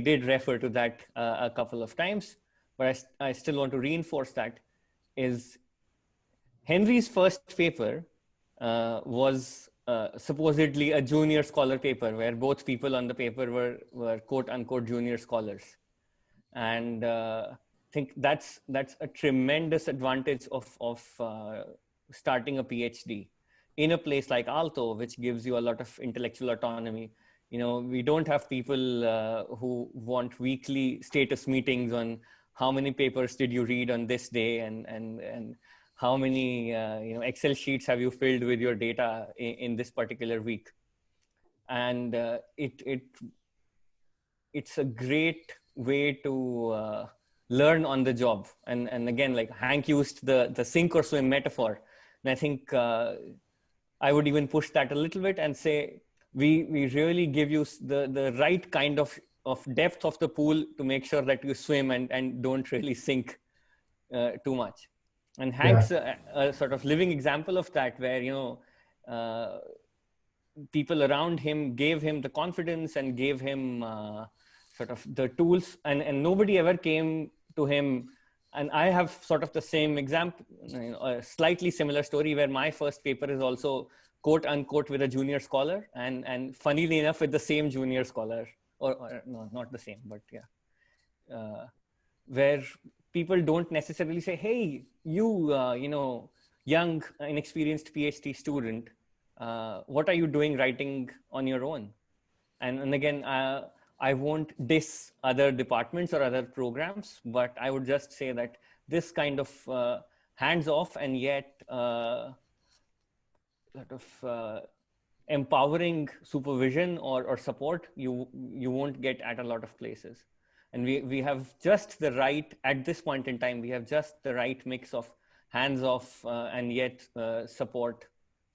did refer to that a couple of times, but I still want to reinforce that, is Henry's first paper was supposedly a junior scholar paper, where both people on the paper were quote unquote junior scholars. And I think that's a tremendous advantage of starting a PhD in a place like Aalto, which gives you a lot of intellectual autonomy. You know, we don't have people who want weekly status meetings on how many papers did you read on this day, and how many Excel sheets have you filled with your data in this particular week. And it's a great way to learn on the job. And again, like Hank used the sink or swim metaphor, and I think I would even push that a little bit and say we really give you the right kind of depth of the pool to make sure that you swim and don't really sink too much. And Hank's a sort of living example of that, where, you know, people around him gave him the confidence and gave him sort of the tools, and nobody ever came to him. And I have sort of the same example, you know, a slightly similar story, where my first paper is also quote unquote with a junior scholar, and funnily enough with the same junior scholar, or no, not the same, but yeah, where people don't necessarily say, hey, you know, young inexperienced PhD student, what are you doing writing on your own? And again, I won't diss other departments or other programs, but I would just say that this kind of hands-off and yet sort of empowering supervision or support you won't get at a lot of places. And we have just the right, at this point in time, we have just the right mix of hands-off and yet support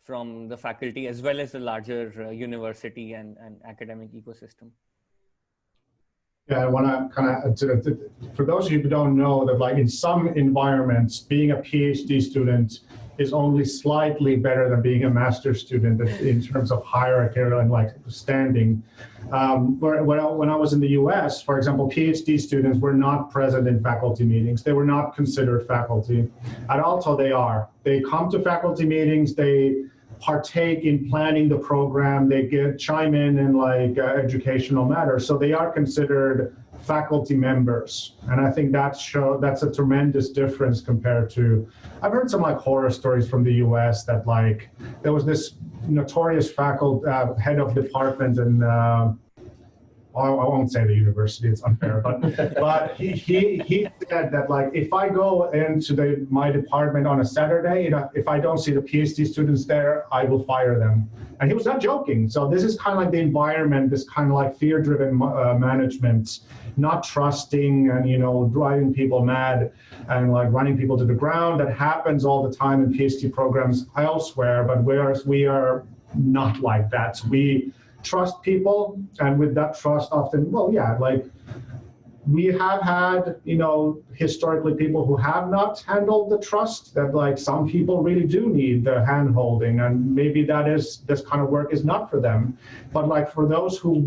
from the faculty, as well as the larger university and academic ecosystem. Yeah, I want to kind of, for those of you who don't know, that like in some environments, being a PhD student is only slightly better than being a master's student in terms of hierarchy and like standing. When I was in the US, for example, PhD students were not present in faculty meetings. They were not considered faculty. At Aalto, they are. They come to faculty meetings, they partake in planning the program, they chime in like educational matters. So they are considered faculty members. And I think that's a tremendous difference compared to, I've heard some like horror stories from the US that like, there was this notorious faculty head of department and I won't say the university, it's unfair, but he said that like, if I go into my department on a Saturday, you know, if I don't see the PhD students there, I will fire them. And he was not joking. So this is kind of like the environment, this kind of like fear-driven management, not trusting and, you know, driving people mad and like running people to the ground. That happens all the time in PhD programs elsewhere, but whereas we are not like that. We trust people, and with that trust often, well, yeah, like we have had, you know, historically people who have not handled the trust, that like some people really do need the hand-holding, and maybe this kind of work is not for them. But like for those who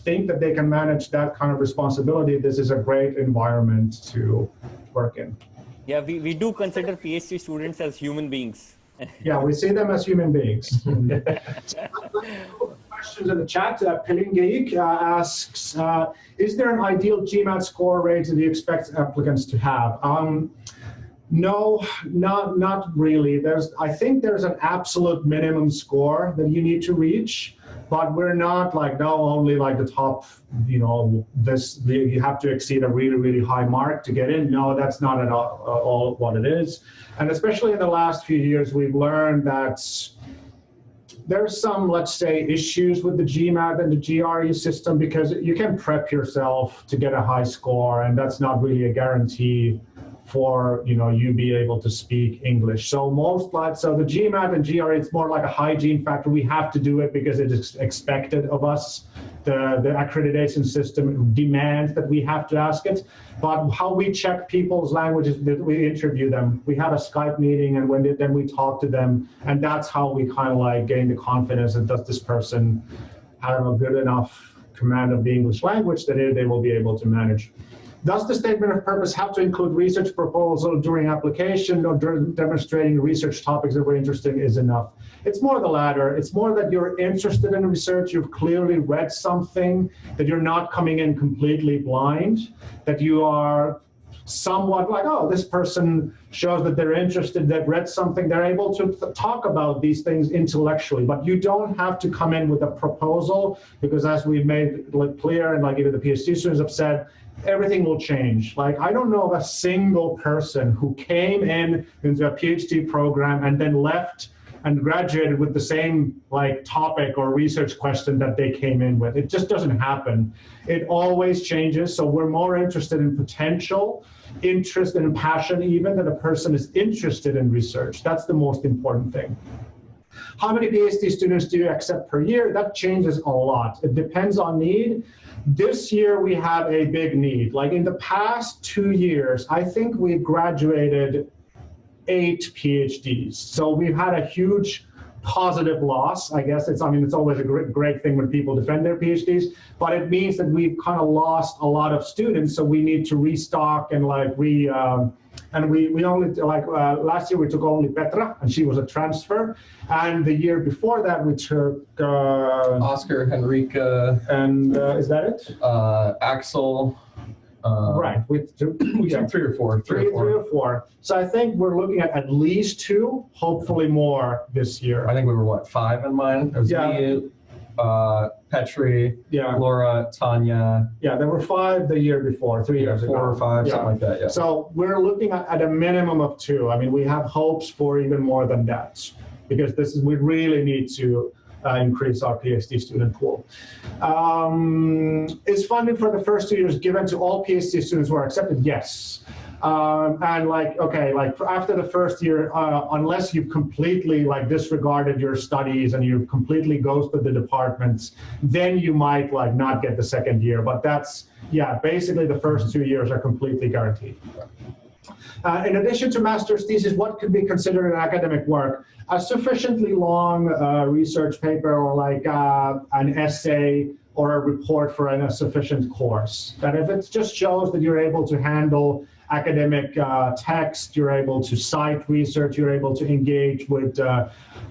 think that they can manage that kind of responsibility, this is a great environment to work in. Yeah, we do consider PhD students as human beings. Yeah, we see them as human beings. Questions in the chat. Pelingeik asks, is there an ideal GMAT score range that you expect applicants to have? No, not really. I think there's an absolute minimum score that you need to reach, but we're not like, no, only like the top, you know, you have to exceed a really, really high mark to get in. No, that's not at all what it is. And especially in the last few years, we've learned that there's some, let's say, issues with the GMAT and the GRE system, because you can prep yourself to get a high score, and that's not really a guarantee for, you know, you be able to speak English. So so the GMAT and GRE, it's more like a hygiene factor. We have to do it because it is expected of us. The accreditation system demands that we have to ask it. But how we check people's languages, we interview them. We have a Skype meeting, and then we talk to them, and that's how we kind of like gain the confidence that does this person have a good enough command of the English language that they will be able to manage. Does the statement of purpose have to include research proposal during application, or during demonstrating research topics that we're interested in is enough? It's more the latter. It's more that you're interested in research, you've clearly read something, that you're not coming in completely blind, that you are somewhat like, oh, this person shows that they're interested, they've read something, they're able to talk about these things intellectually, but you don't have to come in with a proposal, because as we've made clear, and like even the PhD students have said, everything will change. Like, I don't know of a single person who came in into a PhD program and then left and graduated with the same like topic or research question that they came in with. It just doesn't happen. It always changes. So we're more interested in potential, interest and passion, even that a person is interested in research. That's the most important thing. How many PhD students do you accept per year? That changes a lot. It depends on need. This year we have a big need. Like in the past 2 years, I think we've graduated 8 PhDs. So we've had a huge positive loss. I guess it's always a great thing when people defend their PhDs, but it means that we've kind of lost a lot of students. So we need to restock and like we only like last year we took only Petra, and she was a transfer. And the year before that we took Oscar, Henrika, and is that it? Axel. Right, we took 3 or 4. 3 or 4. So I think we're looking at least 2, hopefully more this year. I think we were, what, 5 in mine? It was me, Petri, Laura, Tanya. Yeah, there were 5 the year before, 3 years ago. 4 or 5, something like that, yeah. So we're looking at a minimum of 2. I mean, we have hopes for even more than that, because we really need to increase our PhD student pool. Is funding for the first 2 years given to all PhD students who are accepted? Yes. And like, okay, like after the first year, unless you've completely like disregarded your studies and you've completely ghosted the departments, then you might like not get the second year. But that's, yeah, basically the first 2 years are completely guaranteed. In addition to master's thesis, what could be considered an academic work? A sufficiently long research paper, or like an essay or a report for a sufficient course. That if it just shows that you're able to handle academic text, you're able to cite research, you're able to engage with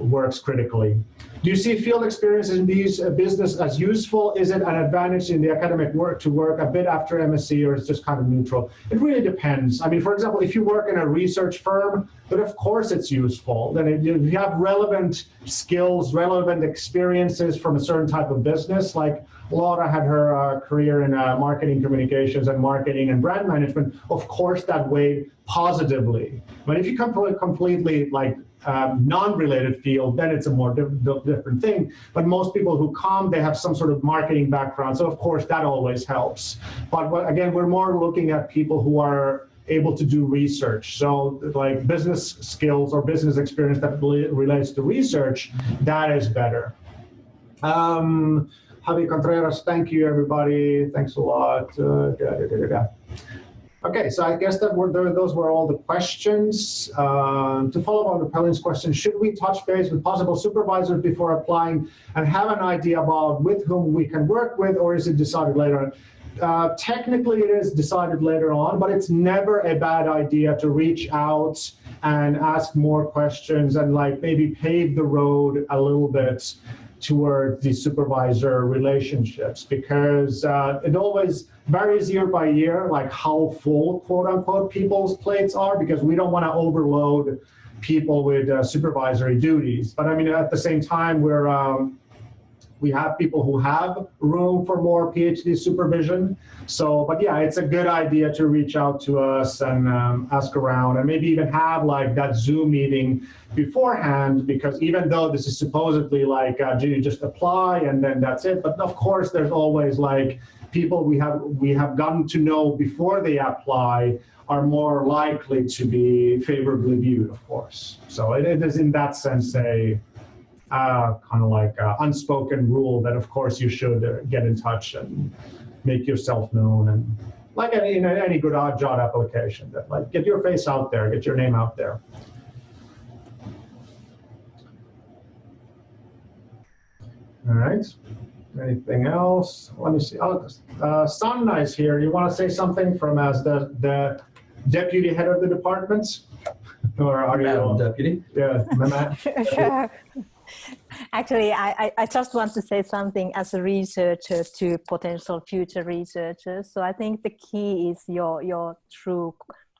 works critically. Do you see field experience in these business as useful? Is it an advantage in the academic work to work a bit after MSc, or it's just kind of neutral? It really depends. I mean, for example, if you work in a research firm, then of course it's useful. Then if you have relevant skills, relevant experiences from a certain type of business, like Laura had her career in marketing communications and marketing and brand management, of course that weighed positively. But if you come from a completely like non-related field, then it's a more different thing. But most people who come, they have some sort of marketing background. So of course that always helps. But again, we're more looking at people who are able to do research. So like business skills or business experience that relates to research, that is better. Javi Contreras, thank you everybody. Thanks a lot. Okay, so I guess those were all the questions. To follow up on Pellin's question, should we touch base with possible supervisors before applying and have an idea about with whom we can work with, or is it decided later on? Technically, it is decided later on, but it's never a bad idea to reach out and ask more questions and like maybe pave the road a little bit toward the supervisor relationships, because it always varies year by year, like how full, quote unquote, people's plates are, because we don't want to overload people with supervisory duties. But I mean, at the same time, we have people who have room for more PhD supervision. So, but yeah, it's a good idea to reach out to us and ask around, and maybe even have like that Zoom meeting beforehand, because even though this is supposedly like, do you just apply and then that's it? But of course, there's always like people we have gotten to know before they apply are more likely to be favorably viewed, of course. So it is in that sense a kind of like unspoken rule that of course you should get in touch and make yourself known, and like any good job application, that like get your face out there, get your name out there. All right. Anything else? Let me see. Oh, Sanna is here. You want to say something from as the deputy head of the department? Or are you deputy? Yeah, Mehmet. Sure. Actually, I just want to say something as a researcher to potential future researchers. So I think the key is your true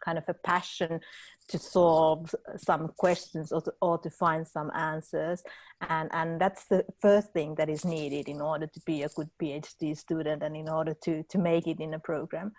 kind of a passion to solve some questions or to find some answers. And that's the first thing that is needed in order to be a good PhD student and in order to make it in a program.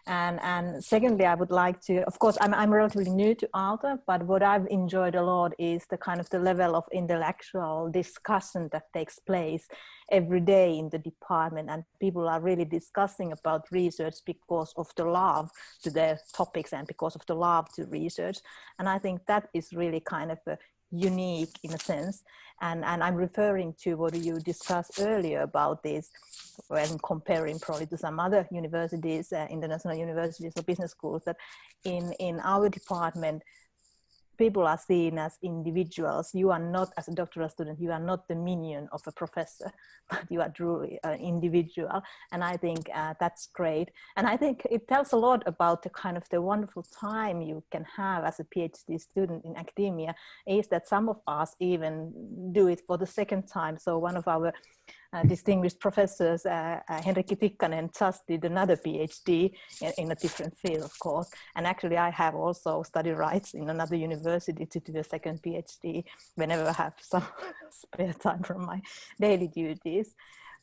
And secondly, I would like to, of course, I'm relatively new to Aalto, but what I've enjoyed a lot is the kind of the level of intellectual discussion that takes place every day in the department, and people are really discussing about research because of the love to their topics and because of the love to research. And I think that is really kind of a unique in a sense. And I'm referring to what you discussed earlier about this when comparing probably to some other universities, international universities or business schools, that in our department, people are seen as individuals. You are not, as a doctoral student, you are not the minion of a professor, but you are truly an individual. And I think that's great. And I think it tells a lot about the kind of the wonderful time you can have as a PhD student in academia, is that some of us even do it for the second time. So one of our distinguished professors, Henrikki Tikkanen, just did another PhD in a different field, of course. And actually, I have also study rights in another university to do a second PhD whenever I have some spare time from my daily duties.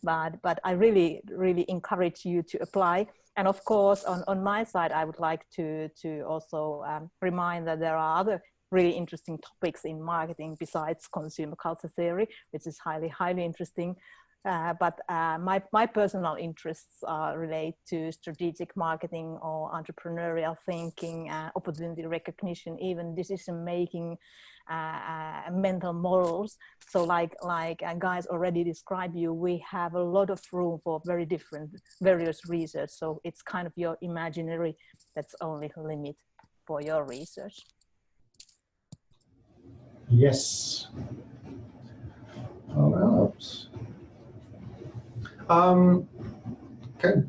But I really, really encourage you to apply. And of course, on my side, I would like to also remind that there are other really interesting topics in marketing besides consumer culture theory, which is highly, highly interesting. But my personal interests relate to strategic marketing or entrepreneurial thinking, opportunity recognition, even decision making, mental models. So like guys already described you, we have a lot of room for various research. So it's kind of your imaginary, that's only the limit for your research. Yes. Oops.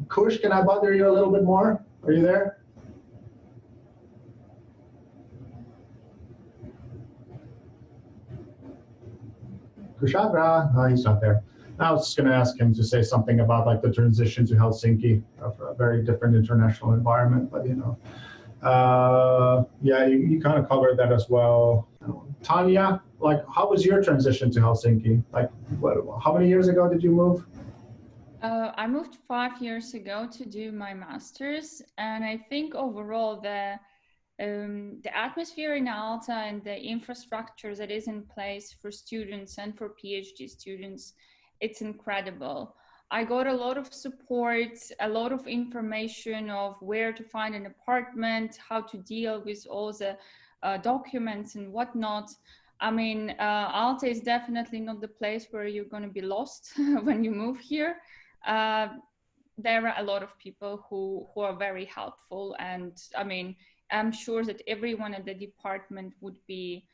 Kush, can I bother you a little bit more? Are you there? Kushagra? No, he's not there. I was just going to ask him to say something about like the transition to Helsinki, of a very different international environment, but you know. Yeah, you kind of covered that as well. Tanya, like, how was your transition to Helsinki? Like, how many years ago did you move? I moved 5 years ago to do my master's, and I think overall the atmosphere in Aalto and the infrastructure that is in place for students and for PhD students, it's incredible. I got a lot of support, a lot of information of where to find an apartment, how to deal with all the documents and whatnot. I mean, Aalto is definitely not the place where you're going to be lost when you move here. There are a lot of people who are very helpful, and I mean, I'm sure that everyone at the department would be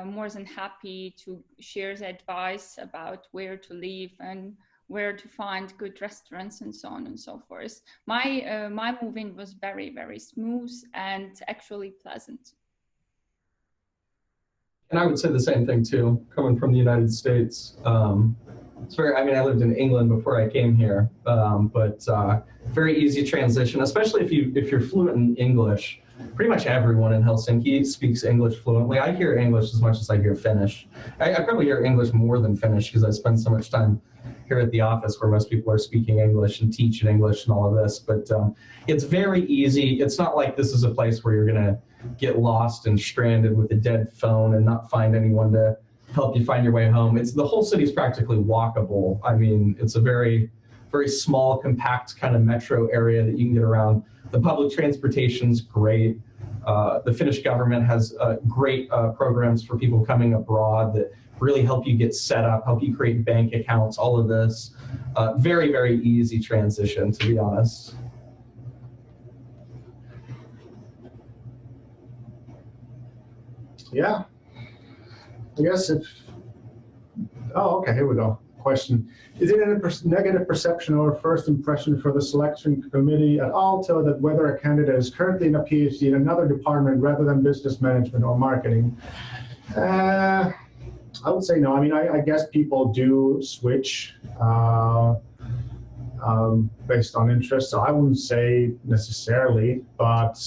more than happy to share the advice about where to live and where to find good restaurants and so on and so forth. My move-in was very, very smooth and actually pleasant. And I would say the same thing too, coming from the United States. It's very, I mean, I lived in England before I came here, but very easy transition, especially if you're fluent in English. Pretty much everyone in Helsinki speaks English fluently. I hear English as much as I hear Finnish. I probably hear English more than Finnish because I spend so much time here at the office where most people are speaking English and teach in English and all of this. But it's very easy. It's not like this is a place where you're going to get lost and stranded with a dead phone and not find anyone to help you find your way home. The whole city is practically walkable. I mean, it's a very, very small, compact kind of metro area that you can get around. The public transportation's great. The Finnish government has great programs for people coming abroad that really help you get set up, help you create bank accounts, all of this. Very, very easy transition, to be honest. Yeah. I guess if, oh, okay, here we go. question. Is it a negative perception or first impression for the selection committee at Aalto that whether a candidate is currently in a PhD in another department rather than business management or marketing? I would say no. I mean, I guess people do switch based on interest. So I wouldn't say necessarily, but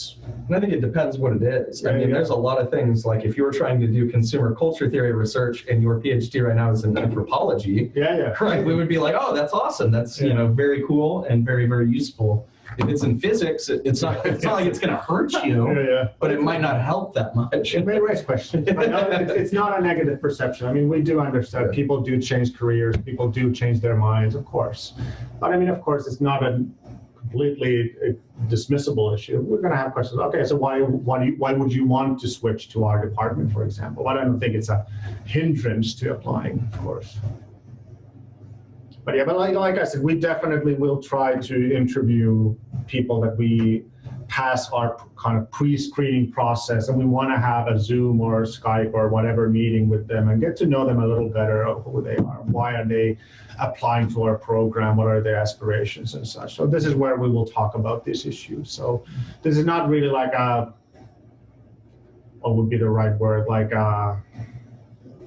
And I think it depends what it is. I mean, there's a lot of things, like if you were trying to do consumer culture theory research and your PhD right now is in anthropology, right, we would be like, oh, that's awesome. That's, you know, very cool and very, very useful. If it's in physics, it's not like it's going to hurt you, but it might not help that much. It may raise questions, but no, it's not a negative perception. I mean, we do understand people do change careers, people do change their minds, of course. But I mean, of course, it's not a completely dismissible issue. We're going to have questions. Okay, so why would you want to switch to our department, for example? I don't think it's a hindrance to applying, of course. But yeah, but like I said, we definitely will try to interview people that we pass our kind of pre-screening process, and we want to have a Zoom or Skype or whatever meeting with them and get to know them a little better of who they are, why are they applying to our program, what are their aspirations and such. So this is where we will talk about this issue. So this is not really like a, what would be the right word, like a,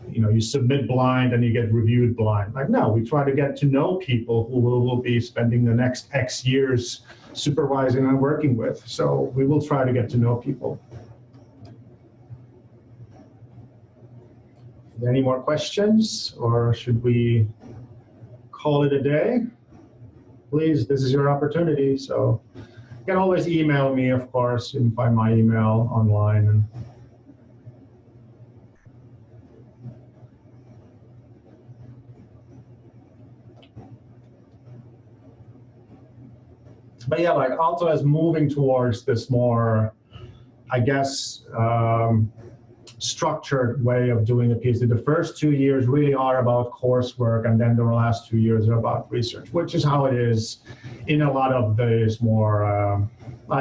you know, you submit blind and you get reviewed blind. Like, no, we try to get to know people who will be spending the next X years supervising and working with. So we will try to get to know people. Are there any more questions, or should we call it a day? Please, this is your opportunity. So you can always email me, of course. You can find my email online. And but yeah, like Aalto is moving towards this more, I guess, structured way of doing a PhD. The first 2 years really are about coursework, and then the last 2 years are about research, which is how it is in a lot of these more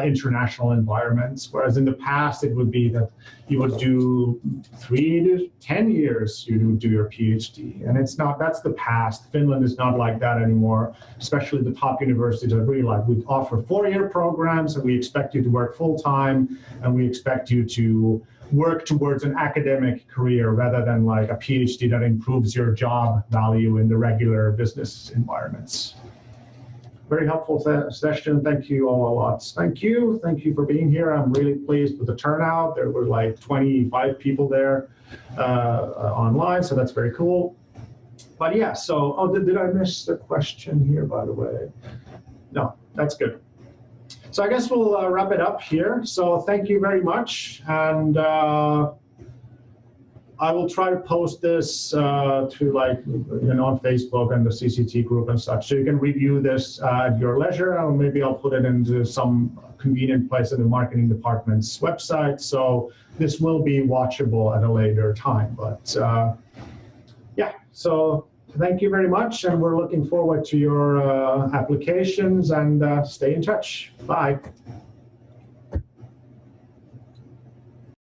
international environments. Whereas in the past, it would be that you would do 3 to 10 years, you would do your PhD. And it's not, that's the past. Finland is not like that anymore, especially the top universities are really like, we offer 4-year programs and we expect you to work full time, and we expect you to work towards an academic career rather than like a PhD that improves your job value in the regular business environments. Very helpful session. Thank you all a lot. Thank you. Thank you for being here. I'm really pleased with the turnout. There were like 25 people there online, so that's very cool. But yeah, so, oh, did I miss the question here, by the way? No, that's good. So I guess we'll wrap it up here. So thank you very much. And I will try to post this to, like, you know, on Facebook and the CCT group and such. So you can review this at your leisure, or maybe I'll put it into some convenient place in the marketing department's website. So this will be watchable at a later time. But yeah, so thank you very much. And we're looking forward to your applications, and stay in touch. Bye.